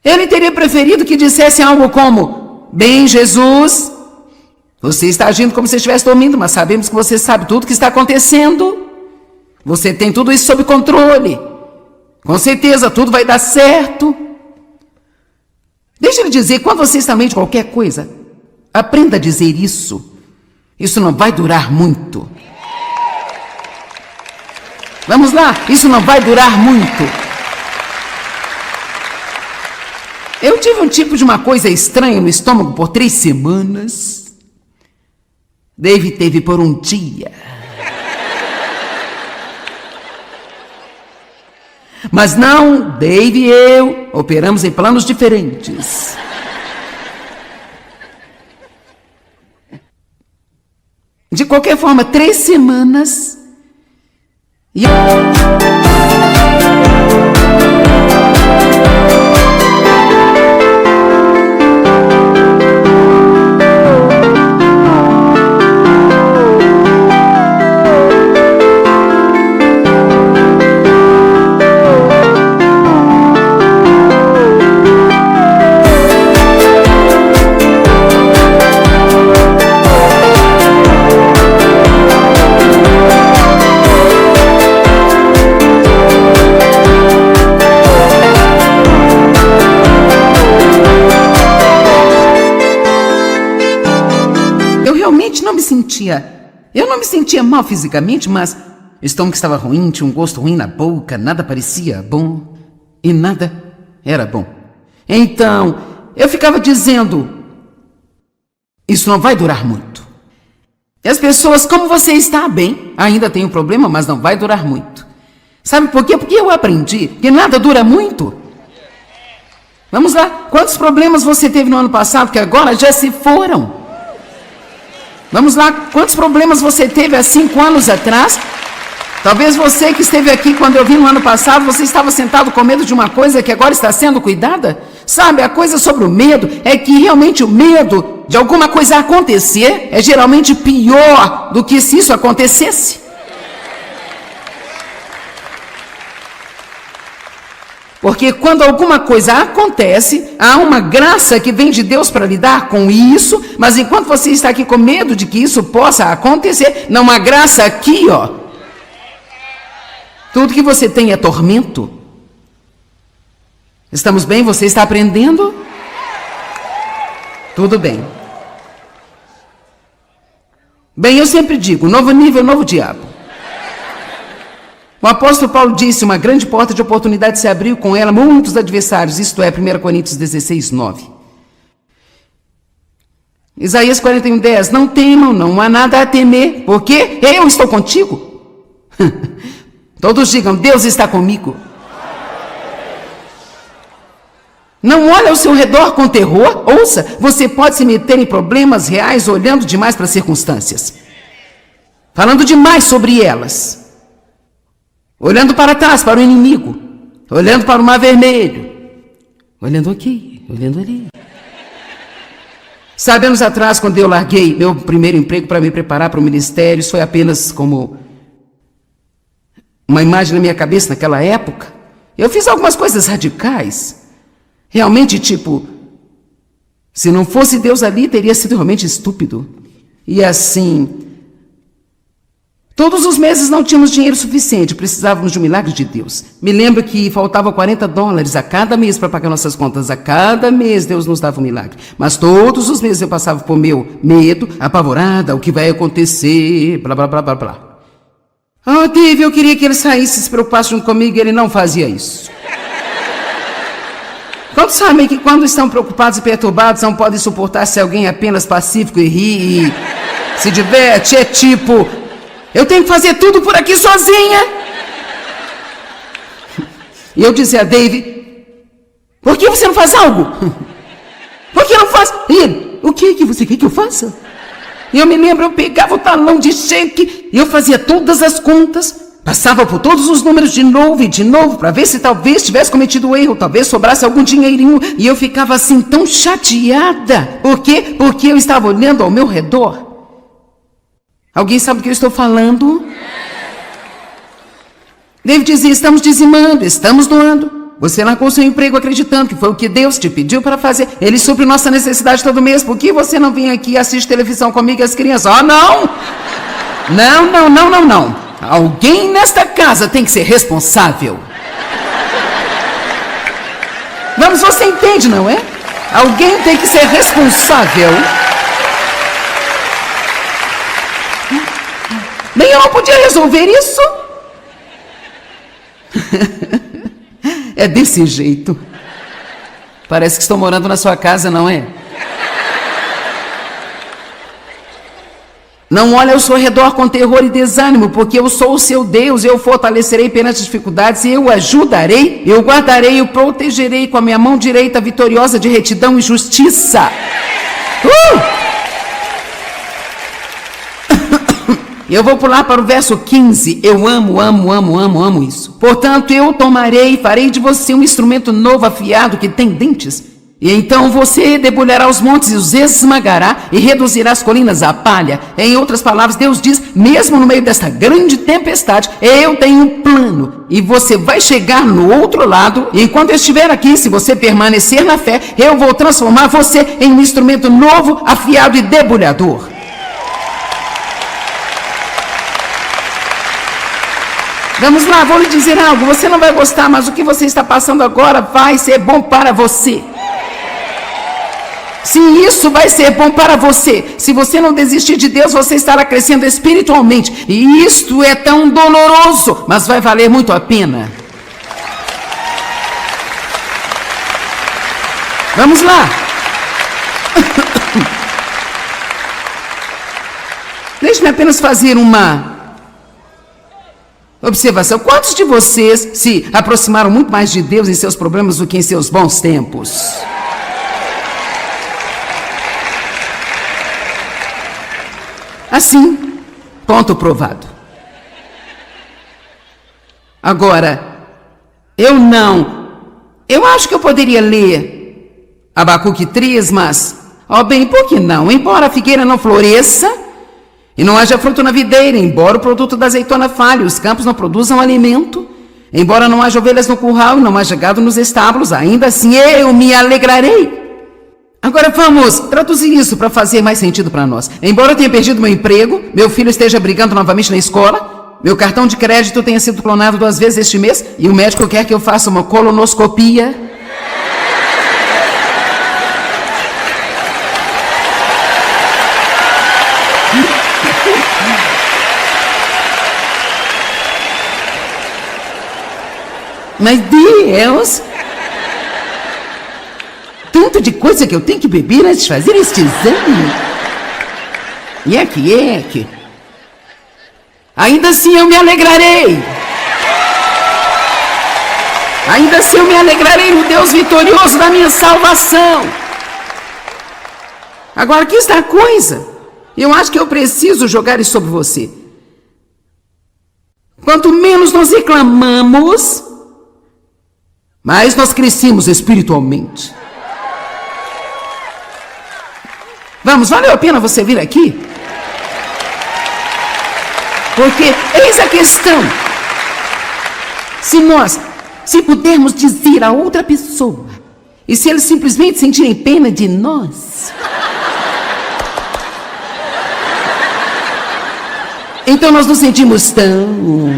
Ele teria preferido que dissessem algo como: Bem, Jesus, você está agindo como se estivesse dormindo, mas sabemos que você sabe tudo o que está acontecendo. Você tem tudo isso sob controle. Com certeza tudo vai dar certo. Deixa eu lhe dizer, quando você está no meio de qualquer coisa, aprenda a dizer isso. Isso não vai durar muito. Vamos lá, isso não vai durar muito. Eu tive um tipo de uma coisa estranha no estômago por 3 semanas. Dave teve por um dia. Mas não, Dave e eu operamos em planos diferentes. De qualquer forma, 3 semanas. E eu não me sentia mal fisicamente, mas o estômago estava ruim, tinha um gosto ruim na boca, nada parecia bom e nada era bom. Então, eu ficava dizendo, isso não vai durar muito. E as pessoas, como você está bem, ainda tem um problema, mas não vai durar muito. Sabe por quê? Porque eu aprendi que nada dura muito. Vamos lá, quantos problemas você teve no ano passado que agora já se foram? Vamos lá, quantos problemas você teve há 5 anos atrás? Talvez você que esteve aqui quando eu vim no ano passado, você estava sentado com medo de uma coisa que agora está sendo cuidada? Sabe, a coisa sobre o medo é que realmente o medo de alguma coisa acontecer é geralmente pior do que se isso acontecesse. Porque quando alguma coisa acontece, há uma graça que vem de Deus para lidar com isso, mas enquanto você está aqui com medo de que isso possa acontecer, não há graça aqui, ó. Tudo que você tem é tormento. Estamos bem? Você está aprendendo? Tudo bem. Bem, eu sempre digo, novo nível, novo diabo. O apóstolo Paulo disse, uma grande porta de oportunidade se abriu, com ela muitos adversários, isto é, 1 Coríntios 16, 9. Isaías 41, 10, não temam, não há nada a temer, porque eu estou contigo. Todos digam, Deus está comigo. Não olhe ao seu redor com terror, ouça, você pode se meter em problemas reais olhando demais para as circunstâncias, falando demais sobre elas. Olhando para trás, para o inimigo. Olhando para o mar vermelho. Olhando aqui, olhando ali. Sabe, anos atrás, quando eu larguei meu primeiro emprego para me preparar para o ministério, isso foi apenas como uma imagem na minha cabeça naquela época. Eu fiz algumas coisas radicais. Realmente, tipo, se não fosse Deus ali, teria sido realmente estúpido. E assim, todos os meses não tínhamos dinheiro suficiente, precisávamos de um milagre de Deus. Me lembro que faltava $40 a cada mês para pagar nossas contas. A cada mês Deus nos dava um milagre. Mas todos os meses eu passava por meu medo, apavorada, o que vai acontecer, blá, blá, blá, blá, blá. Oh, Dave, eu queria que ele saísse e se preocupasse junto comigo, e ele não fazia isso. Quantos sabem que quando estão preocupados e perturbados não podem suportar se alguém é apenas pacífico e ri e se diverte? É tipo, eu tenho que fazer tudo por aqui sozinha. E eu dizia a Dave, por que você não faz algo? Por que não faz? E ele, o que você quer que eu faça? E eu me lembro, eu pegava o talão de cheque e eu fazia todas as contas, passava por todos os números de novo e de novo, para ver se talvez tivesse cometido erro, talvez sobrasse algum dinheirinho, e eu ficava assim tão chateada. Por quê? Porque eu estava olhando ao meu redor. Alguém sabe do que eu estou falando? Deve dizer, estamos dizimando, estamos doando. Você largou seu emprego acreditando que foi o que Deus te pediu para fazer. Ele supre nossa necessidade todo mês. Por que você não vem aqui e assiste televisão comigo e as crianças? Oh, não! Não. Alguém nesta casa tem que ser responsável. Vamos, você entende, não é? Alguém tem que ser responsável. Bem, eu não podia resolver isso. É desse jeito. Parece que estou morando na sua casa, não é? Não olhe ao seu redor com terror e desânimo, porque eu sou o seu Deus, eu fortalecerei perante as dificuldades, eu o ajudarei, eu guardarei e o protegerei com a minha mão direita vitoriosa de retidão e justiça. Eu vou pular para o verso 15. Eu amo isso. Portanto, eu tomarei e farei de você um instrumento novo, afiado, que tem dentes. E então você debulhará os montes e os esmagará e reduzirá as colinas à palha. Em outras palavras, Deus diz, mesmo no meio desta grande tempestade, eu tenho um plano. E você vai chegar no outro lado. E enquanto eu estiver aqui, se você permanecer na fé, eu vou transformar você em um instrumento novo, afiado e debulhador. Vamos lá, vou lhe dizer algo. Você não vai gostar, mas o que você está passando agora vai ser bom para você. Sim, isso vai ser bom para você. Se você não desistir de Deus, você estará crescendo espiritualmente. E isto é tão doloroso, mas vai valer muito a pena. Vamos lá. Deixe-me apenas fazer uma observação. Quantos de vocês se aproximaram muito mais de Deus em seus problemas do que em seus bons tempos? Assim, ponto provado. Agora, eu acho que eu poderia ler Abacuque 3, mas, bem, por que não? Embora a figueira não floresça e não haja fruto na videira, embora o produto da azeitona falhe, os campos não produzam alimento, embora não haja ovelhas no curral e não haja gado nos estábulos, ainda assim eu me alegrarei. Agora vamos traduzir isso para fazer mais sentido para nós. Embora eu tenha perdido meu emprego, meu filho esteja brigando novamente na escola, meu cartão de crédito tenha sido clonado 2 vezes este mês e o médico quer que eu faça uma colonoscopia. Mas Deus... tanto de coisa que eu tenho que beber antes de fazer este exame. Eque. Ainda assim eu me alegrarei. Ainda assim eu me alegrarei no Deus vitorioso da minha salvação. Agora, aqui está a coisa. Eu acho que eu preciso jogar isso sobre você. Quanto menos nós reclamamos, mais nós crescemos espiritualmente. Vamos, valeu a pena você vir aqui? Porque eis a questão. Se pudermos dizer a outra pessoa, e se eles simplesmente sentirem pena de nós, então nós nos sentimos tão...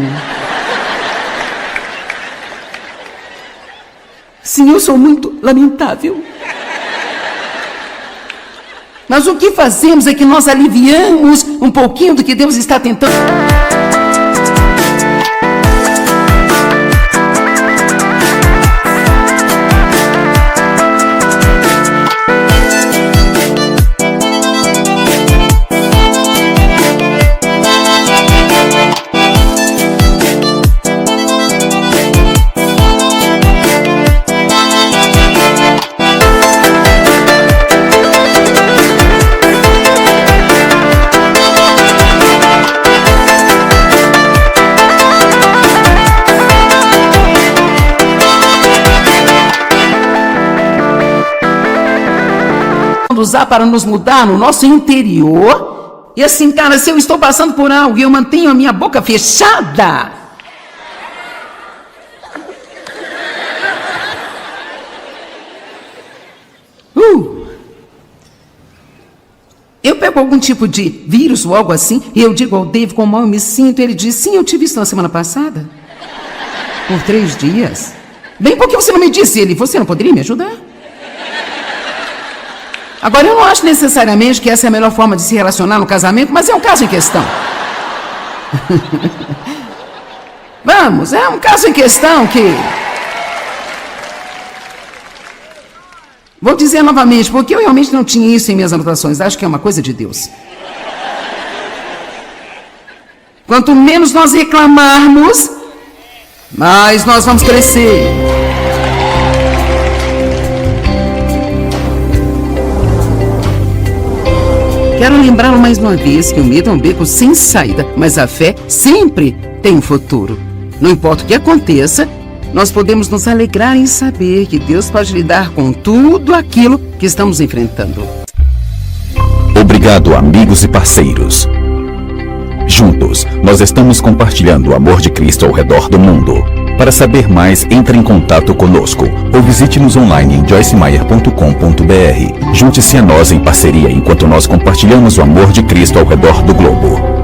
Sim, eu sou muito lamentável. Mas o que fazemos é que nós aliviamos um pouquinho do que Deus está tentando. Usar para nos mudar no nosso interior. E assim, cara, se eu estou passando por algo e eu mantenho a minha boca fechada, eu pego algum tipo de vírus ou algo assim e eu digo ao Dave como eu me sinto. Ele diz, sim, eu tive isso na semana passada por 3 dias. Bem, por que você não me disse? Ele, você não poderia me ajudar? Agora, eu não acho necessariamente que essa é a melhor forma de se relacionar no casamento, mas é um caso em questão. Vamos, é um caso em questão que... Vou dizer novamente, porque eu realmente não tinha isso em minhas anotações. Acho que é uma coisa de Deus. Quanto menos nós reclamarmos, mais nós vamos crescer. Quero lembrá-lo mais uma vez que o medo é um beco sem saída, mas a fé sempre tem um futuro. Não importa o que aconteça, nós podemos nos alegrar em saber que Deus pode lidar com tudo aquilo que estamos enfrentando. Obrigado, amigos e parceiros. Juntos, nós estamos compartilhando o amor de Cristo ao redor do mundo. Para saber mais, entre em contato conosco ou visite-nos online em joycemeyer.com.br. Junte-se a nós em parceria enquanto nós compartilhamos o amor de Cristo ao redor do globo.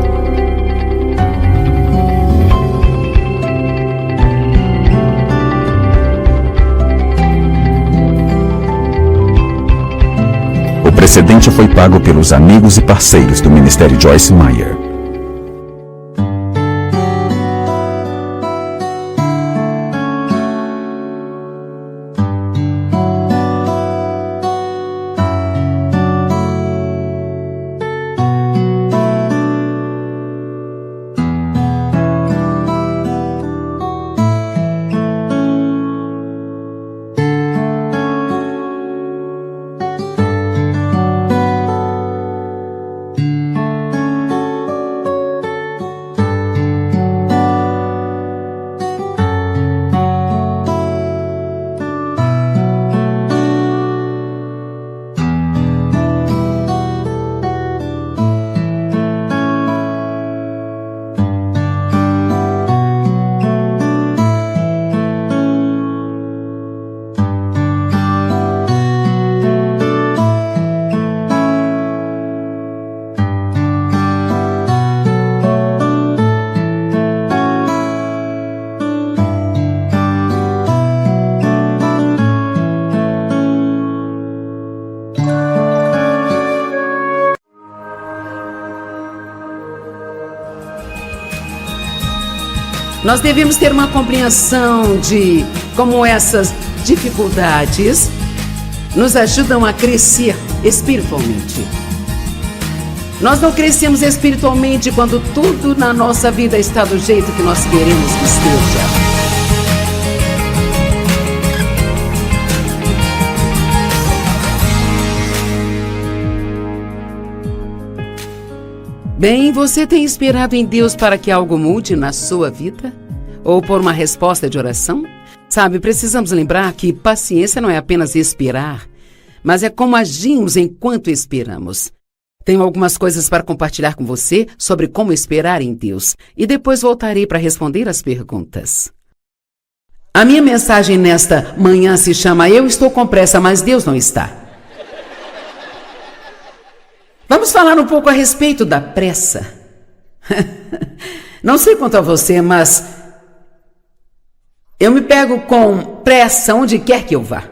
O precedente foi pago pelos amigos e parceiros do Ministério Joyce Meyer. Nós devemos ter uma compreensão de como essas dificuldades nos ajudam a crescer espiritualmente. Nós não crescemos espiritualmente quando tudo na nossa vida está do jeito que nós queremos que esteja. Bem, você tem esperado em Deus para que algo mude na sua vida? Ou por uma resposta de oração? Sabe, precisamos lembrar que paciência não é apenas esperar, mas é como agimos enquanto esperamos. Tenho algumas coisas para compartilhar com você sobre como esperar em Deus e depois voltarei para responder as perguntas. A minha mensagem nesta manhã se chama Eu estou com pressa, mas Deus não está. Vamos falar um pouco a respeito da pressa. Não sei quanto a você, mas eu me pego com pressa onde quer que eu vá.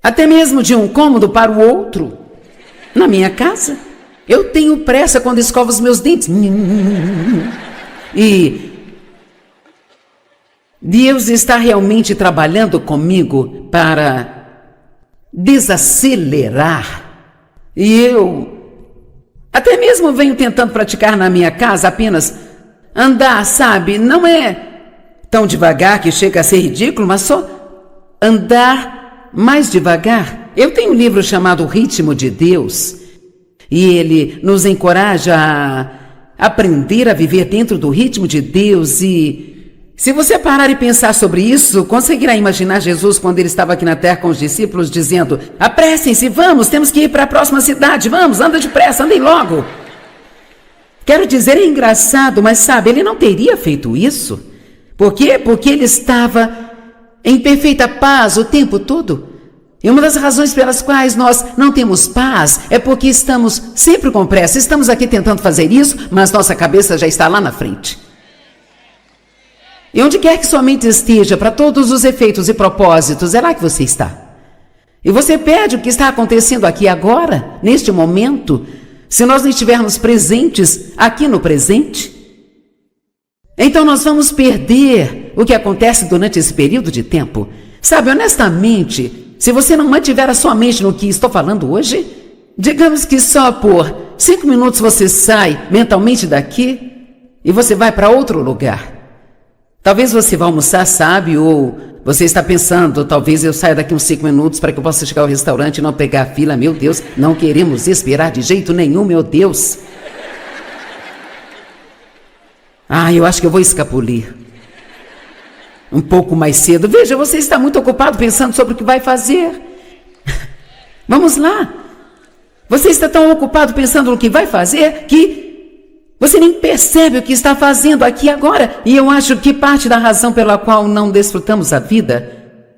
Até mesmo de um cômodo para o outro. Na minha casa, eu tenho pressa quando escovo os meus dentes. E Deus está realmente trabalhando comigo para desacelerar. E eu até mesmo venho tentando praticar na minha casa apenas andar, sabe? Não é tão devagar que chega a ser ridículo, mas só andar mais devagar. Eu tenho um livro chamado O Ritmo de Deus e ele nos encoraja a aprender a viver dentro do ritmo de Deus. E se você parar e pensar sobre isso, conseguirá imaginar Jesus quando ele estava aqui na terra com os discípulos dizendo: apressem-se, vamos, temos que ir para a próxima cidade, vamos, anda depressa, andem logo. Quero dizer, é engraçado, mas sabe, ele não teria feito isso. Por quê? Porque ele estava em perfeita paz o tempo todo. E uma das razões pelas quais nós não temos paz é porque estamos sempre com pressa. Estamos aqui tentando fazer isso, mas nossa cabeça já está lá na frente. E onde quer que sua mente esteja, para todos os efeitos e propósitos, é lá que você está. E você perde o que está acontecendo aqui agora, neste momento, se nós não estivermos presentes aqui no presente. Então nós vamos perder o que acontece durante esse período de tempo. Sabe, honestamente, se você não mantiver a sua mente no que estou falando hoje, digamos que só por 5 minutos você sai mentalmente daqui e você vai para outro lugar. Talvez você vá almoçar, sabe, ou você está pensando, talvez eu saia daqui uns 5 minutos para que eu possa chegar ao restaurante e não pegar a fila. Meu Deus, não queremos esperar de jeito nenhum, meu Deus. Eu acho que eu vou escapulir um pouco mais cedo. Veja, você está muito ocupado pensando sobre o que vai fazer. Vamos lá. Você está tão ocupado pensando no que vai fazer que você nem percebe o que está fazendo aqui agora. E eu acho que parte da razão pela qual não desfrutamos a vida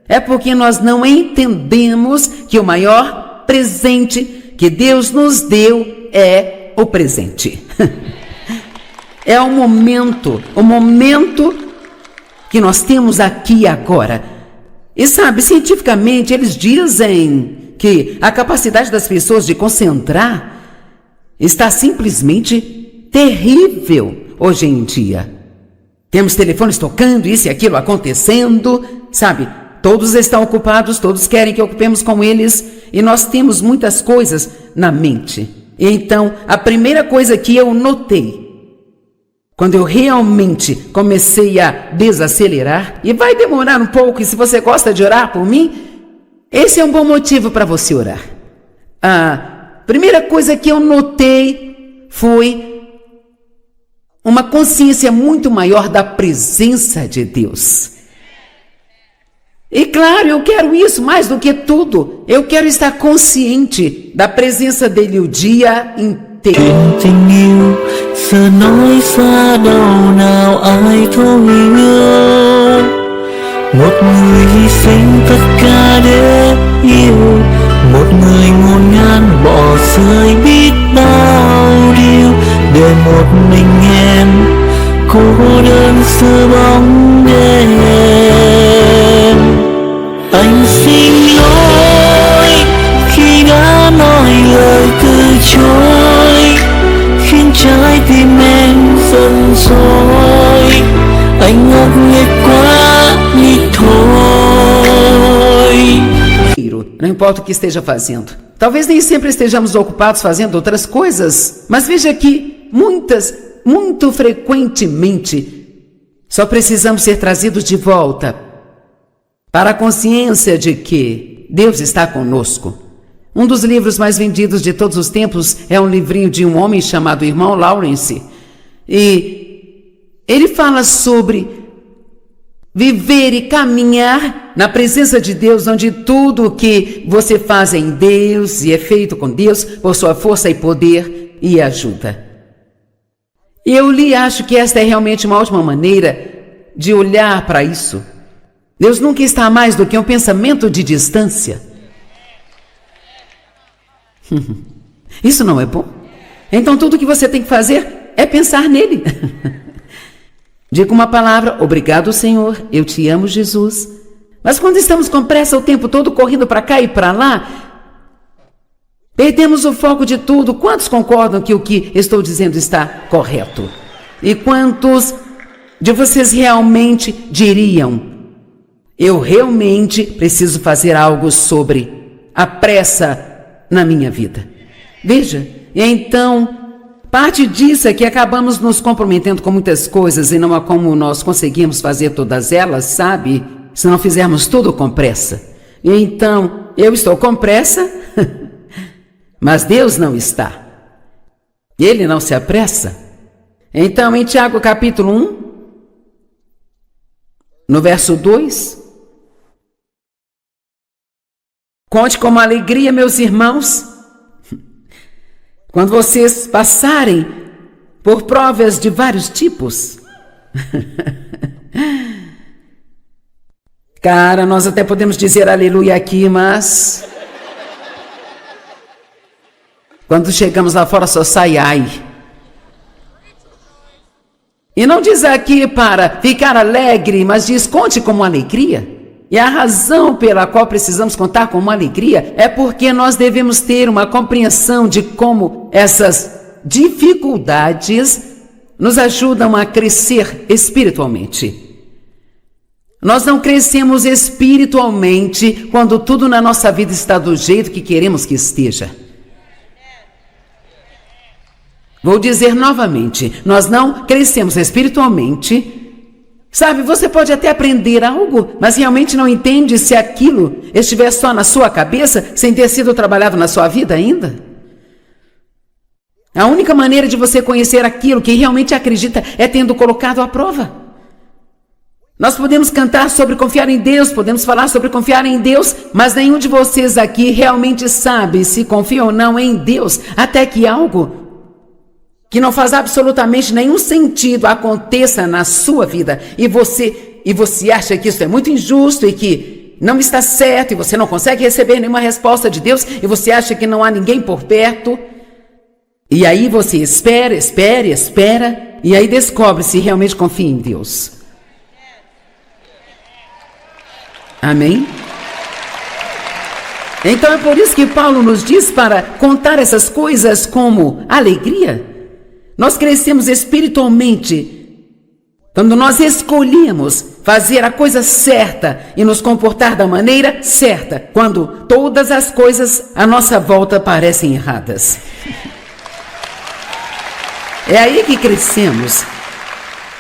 é porque nós não entendemos que o maior presente que Deus nos deu é o presente. É o momento que nós temos aqui agora. E sabe, cientificamente eles dizem que a capacidade das pessoas de concentrar está simplesmente terrível hoje em dia. Temos telefones tocando, isso e aquilo acontecendo, sabe? Todos estão ocupados, todos querem que ocupemos com eles e nós temos muitas coisas na mente. E então, a primeira coisa que eu notei, quando eu realmente comecei a desacelerar, e vai demorar um pouco, e se você gosta de orar por mim, esse é um bom motivo para você orar. A primeira coisa que eu notei foi uma consciência muito maior da presença de Deus. E claro, eu quero isso mais do que tudo. Eu quero estar consciente da presença dele o dia inteiro. Tình yêu giờ nói xa đâu nào ai thấu hiểu, một người hy sinh tất cả để yêu, một người ngổn ngang bỏ rơi biết bao điều để một mình em cô đơn giữa bóng đêm. Anh xin lỗi khi đã nói lời từ chối, khiến trái tim em giận dỗi. Anh ngốc nghếch quá đi thôi. Não importa o que esteja fazendo. Talvez nem sempre estejamos ocupados fazendo outras coisas, mas veja que muito frequentemente, só precisamos ser trazidos de volta para a consciência de que Deus está conosco. Um dos livros mais vendidos de todos os tempos é um livrinho de um homem chamado Irmão Lawrence. E ele fala sobre viver e caminhar na presença de Deus, onde tudo o que você faz é em Deus e é feito com Deus por sua força e poder e ajuda. Eu acho que esta é realmente uma ótima maneira de olhar para isso. Deus nunca está a mais do que um pensamento de distância. Isso não é bom? Então tudo que você tem que fazer é pensar nele. Diga uma palavra: obrigado, Senhor, eu te amo, Jesus. Mas quando estamos com pressa o tempo todo correndo para cá e para lá, perdemos o foco de tudo. Quantos concordam que o que estou dizendo está correto? E quantos de vocês realmente diriam: eu realmente preciso fazer algo sobre a pressa na minha vida? Veja, então, parte disso é que acabamos nos comprometendo com muitas coisas e não há como nós conseguirmos fazer todas elas, sabe? Se não fizermos tudo com pressa. E então, eu estou com pressa, mas Deus não está. Ele não se apressa. Então, em Tiago capítulo 1, no verso 2, conte com alegria, meus irmãos, quando vocês passarem por provas de vários tipos. Cara, nós até podemos dizer aleluia aqui, mas quando chegamos lá fora só sai ai. E não diz aqui para ficar alegre, mas diz conte com alegria. E a razão pela qual precisamos contar com uma alegria é porque nós devemos ter uma compreensão de como essas dificuldades nos ajudam a crescer espiritualmente. Nós não crescemos espiritualmente quando tudo na nossa vida está do jeito que queremos que esteja. Vou dizer novamente, nós não crescemos espiritualmente. Sabe, você pode até aprender algo, mas realmente não entende se aquilo estiver só na sua cabeça, sem ter sido trabalhado na sua vida ainda. A única maneira de você conhecer aquilo que realmente acredita é tendo colocado à prova. Nós podemos cantar sobre confiar em Deus, podemos falar sobre confiar em Deus, mas nenhum de vocês aqui realmente sabe se confia ou não em Deus, até que algo que não faz absolutamente nenhum sentido aconteça na sua vida, e você acha que isso é muito injusto e que não está certo, e você não consegue receber nenhuma resposta de Deus, e você acha que não há ninguém por perto, e aí você espera, e aí descobre se realmente confia em Deus. Amém? Então é por isso que Paulo nos diz para contar essas coisas como alegria. Nós crescemos espiritualmente quando nós escolhemos fazer a coisa certa e nos comportar da maneira certa, quando todas as coisas à nossa volta parecem erradas. É aí que crescemos.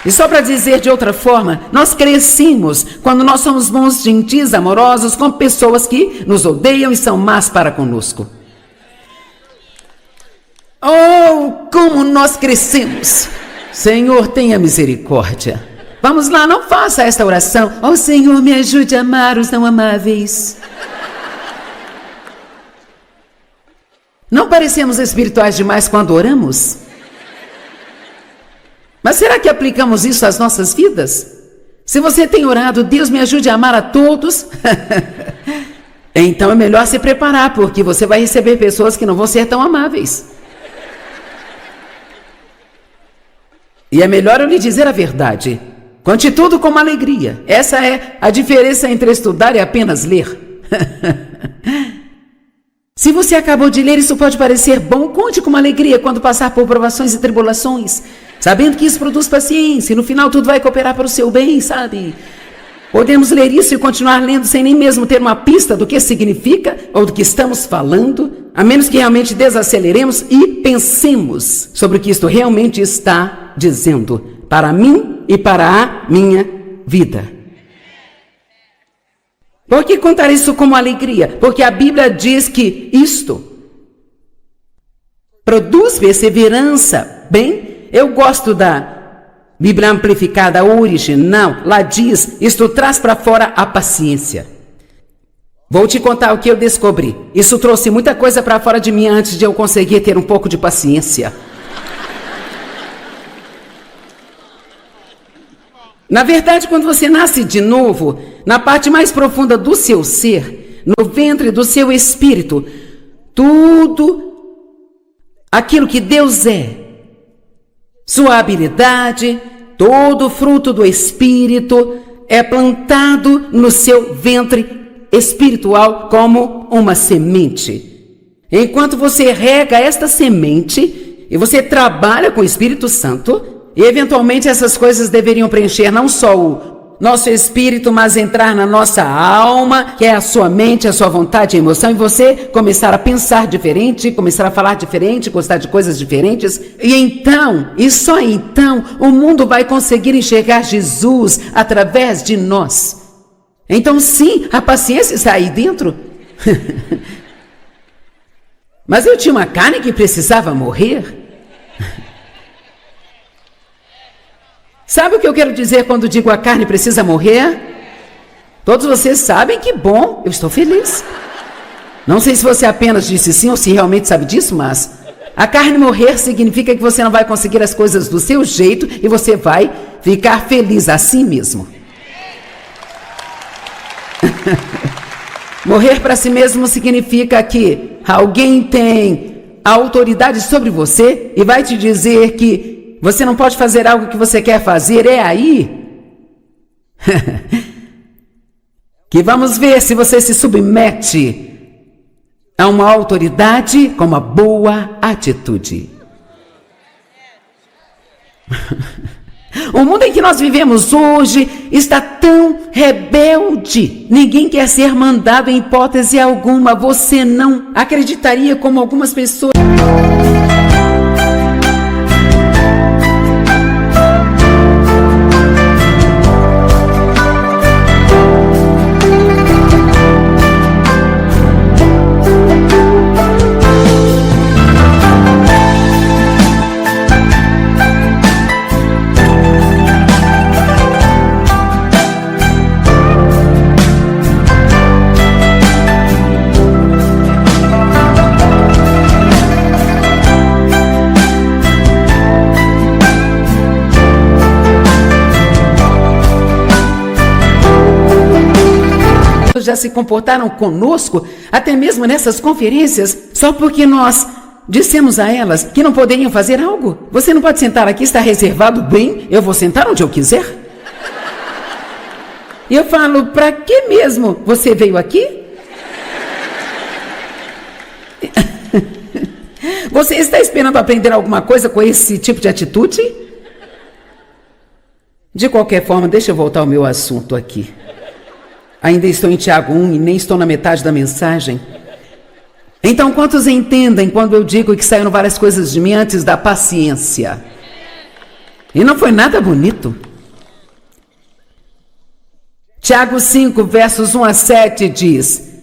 E só para dizer de outra forma, nós crescemos quando nós somos bons, gentis, amorosos com pessoas que nos odeiam e são más para conosco. Oh, como nós crescemos! Senhor, tenha misericórdia. Vamos lá, não faça esta oração. Oh, Senhor, me ajude a amar os não amáveis. Não parecemos espirituais demais quando oramos? Mas será que aplicamos isso às nossas vidas? Se você tem orado, Deus me ajude a amar a todos, então é melhor se preparar, porque você vai receber pessoas que não vão ser tão amáveis. E é melhor eu lhe dizer a verdade. Conte tudo com alegria. Essa é a diferença entre estudar e apenas ler. Se você acabou de ler, isso pode parecer bom, conte com alegria quando passar por provações e tribulações, sabendo que isso produz paciência, e no final tudo vai cooperar para o seu bem, sabe? Podemos ler isso e continuar lendo sem nem mesmo ter uma pista do que significa ou do que estamos falando, a menos que realmente desaceleremos e pensemos sobre o que isto realmente está dizendo para mim e para a minha vida. Por que contar isso como alegria? Porque a Bíblia diz que isto produz perseverança. Bem, eu gosto da Bíblia amplificada original. Lá diz, isto traz para fora a paciência. Vou te contar o que eu descobri. Isso trouxe muita coisa para fora de mim antes de eu conseguir ter um pouco de paciência. Na verdade, quando você nasce de novo, na parte mais profunda do seu ser, no ventre do seu espírito, tudo aquilo que Deus é, sua habilidade, todo o fruto do espírito é plantado no seu ventre espiritual como uma semente. Enquanto você rega esta semente e você trabalha com o Espírito Santo, e eventualmente essas coisas deveriam preencher não só o nosso espírito, mas entrar na nossa alma, que é a sua mente, a sua vontade e emoção, e você começar a pensar diferente, começar a falar diferente, gostar de coisas diferentes. E então, e só então, o mundo vai conseguir enxergar Jesus através de nós. Então sim, a paciência está aí dentro. Mas eu tinha uma carne que precisava morrer. Sabe o que eu quero dizer quando digo a carne precisa morrer? Todos vocês sabem, que bom, eu estou feliz. Não sei se você apenas disse sim ou se realmente sabe disso, mas a carne morrer significa que você não vai conseguir as coisas do seu jeito e você vai ficar feliz assim mesmo. Morrer para si mesmo significa que alguém tem autoridade sobre você e vai te dizer que você não pode fazer algo que você quer fazer. É aí que vamos ver se você se submete a uma autoridade com uma boa atitude. O mundo em que nós vivemos hoje está tão rebelde. Ninguém quer ser mandado em hipótese alguma. Você não acreditaria como algumas pessoas... já se comportaram conosco, até mesmo nessas conferências, só porque nós dissemos a elas que não poderiam fazer algo. Você não pode sentar aqui, está reservado. Bem, eu vou sentar onde eu quiser. E eu falo, para que mesmo você veio aqui? Você está esperando aprender alguma coisa com esse tipo de atitude? De qualquer forma, deixa eu voltar ao meu assunto aqui. Ainda estou em Tiago 1 e nem estou na metade da mensagem. Então, quantos entendem quando eu digo que saíram várias coisas de mim antes da paciência? E não foi nada bonito. Tiago 5, versos 1 a 7 diz: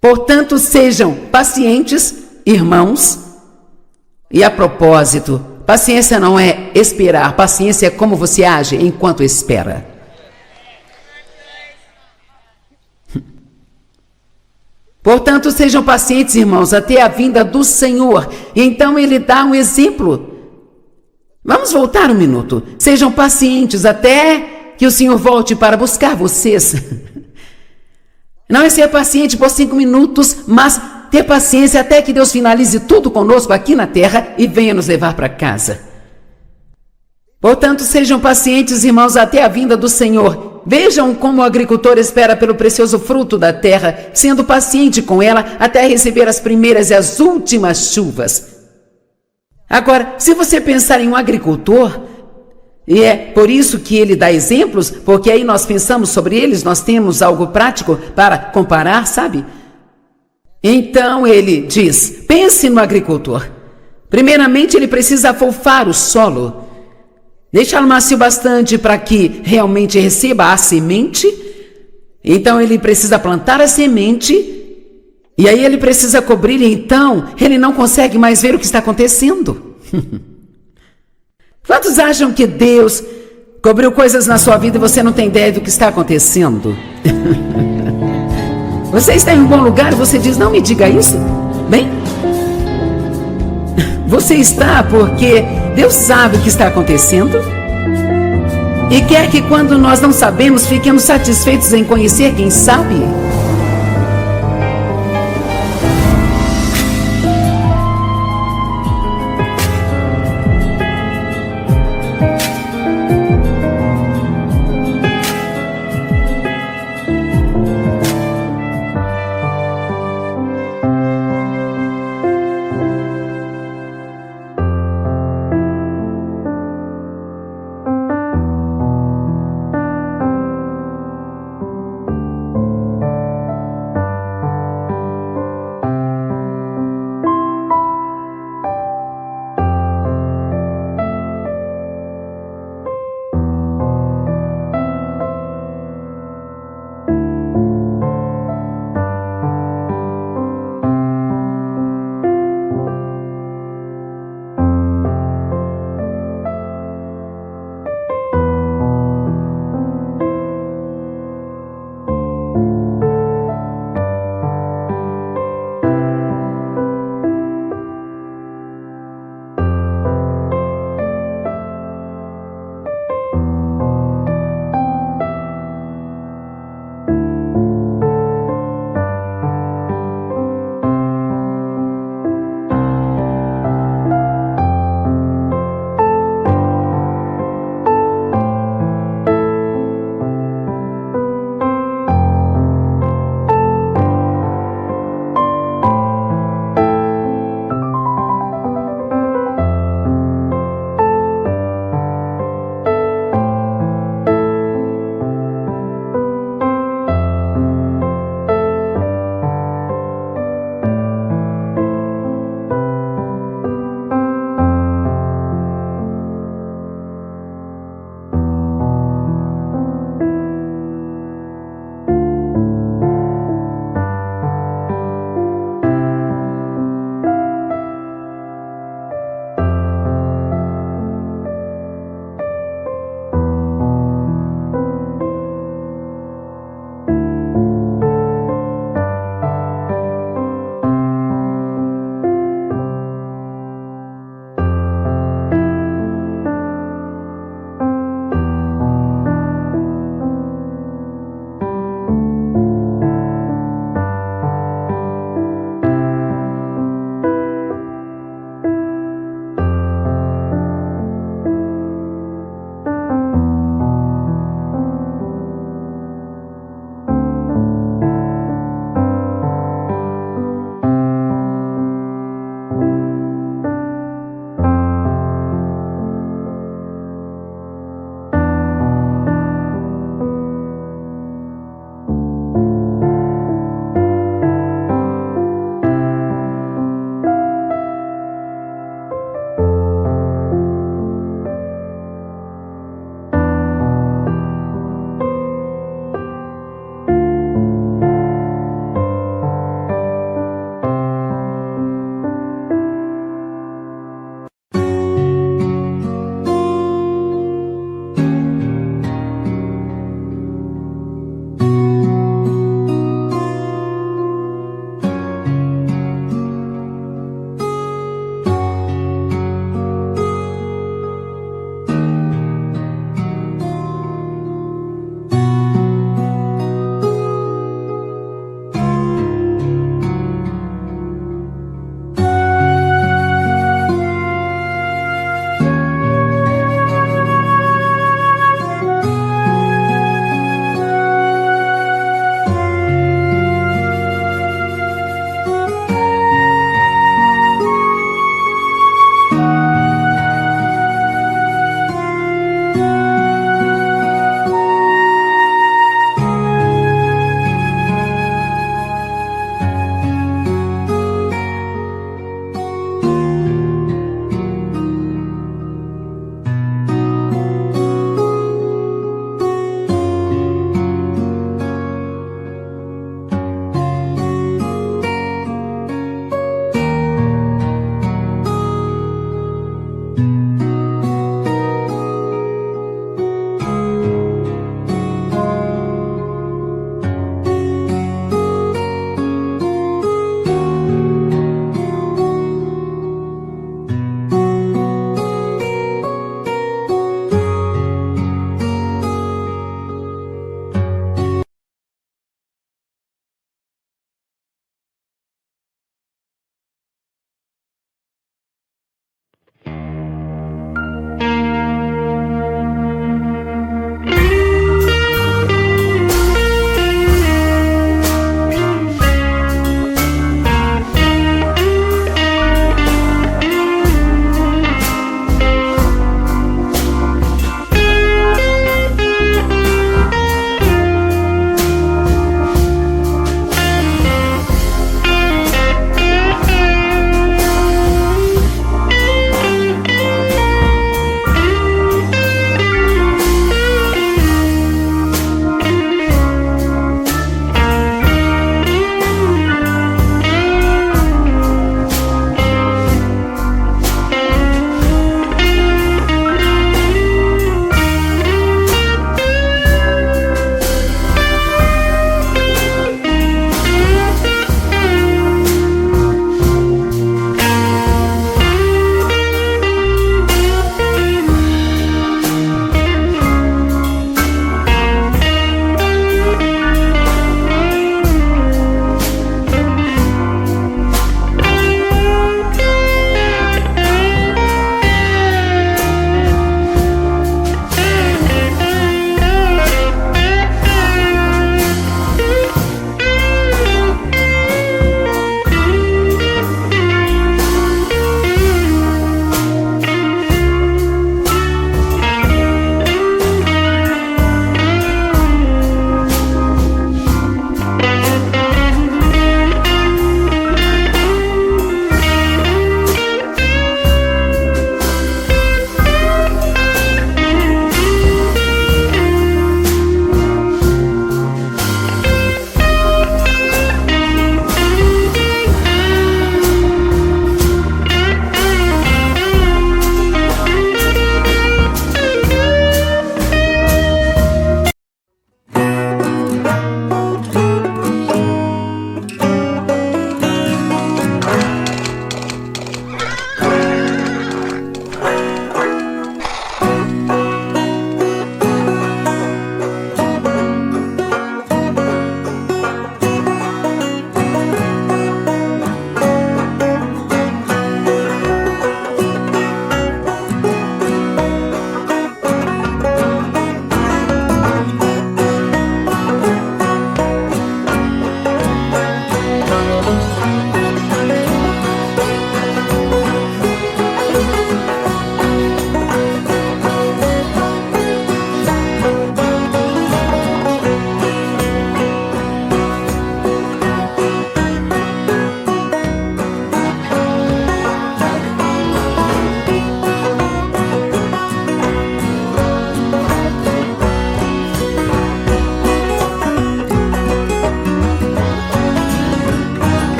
portanto, sejam pacientes, irmãos. E a propósito, paciência não é esperar, paciência é como você age enquanto espera. Portanto, sejam pacientes, irmãos, até a vinda do Senhor. E então ele dá um exemplo. Vamos voltar um minuto. Sejam pacientes até que o Senhor volte para buscar vocês. Não é ser paciente por 5 minutos, mas ter paciência até que Deus finalize tudo conosco aqui na terra e venha nos levar para casa. Portanto, sejam pacientes, irmãos, até a vinda do Senhor. Vejam como o agricultor espera pelo precioso fruto da terra, sendo paciente com ela até receber as primeiras e as últimas chuvas. Agora, se você pensar em um agricultor, e é por isso que ele dá exemplos, porque aí nós pensamos sobre eles, nós temos algo prático para comparar, sabe? Então ele diz, pense no agricultor. Primeiramente ele precisa afofar o solo, deixá-lo macio bastante para que realmente receba a semente. Então ele precisa plantar a semente, e aí ele precisa cobrir, e então ele não consegue mais ver o que está acontecendo. Quantos acham que Deus cobriu coisas na sua vida e você não tem ideia do que está acontecendo? Você está em um bom lugar e você diz, não me diga isso. Bem, você está porque Deus sabe o que está acontecendo e quer que quando nós não sabemos, fiquemos satisfeitos em conhecer quem sabe.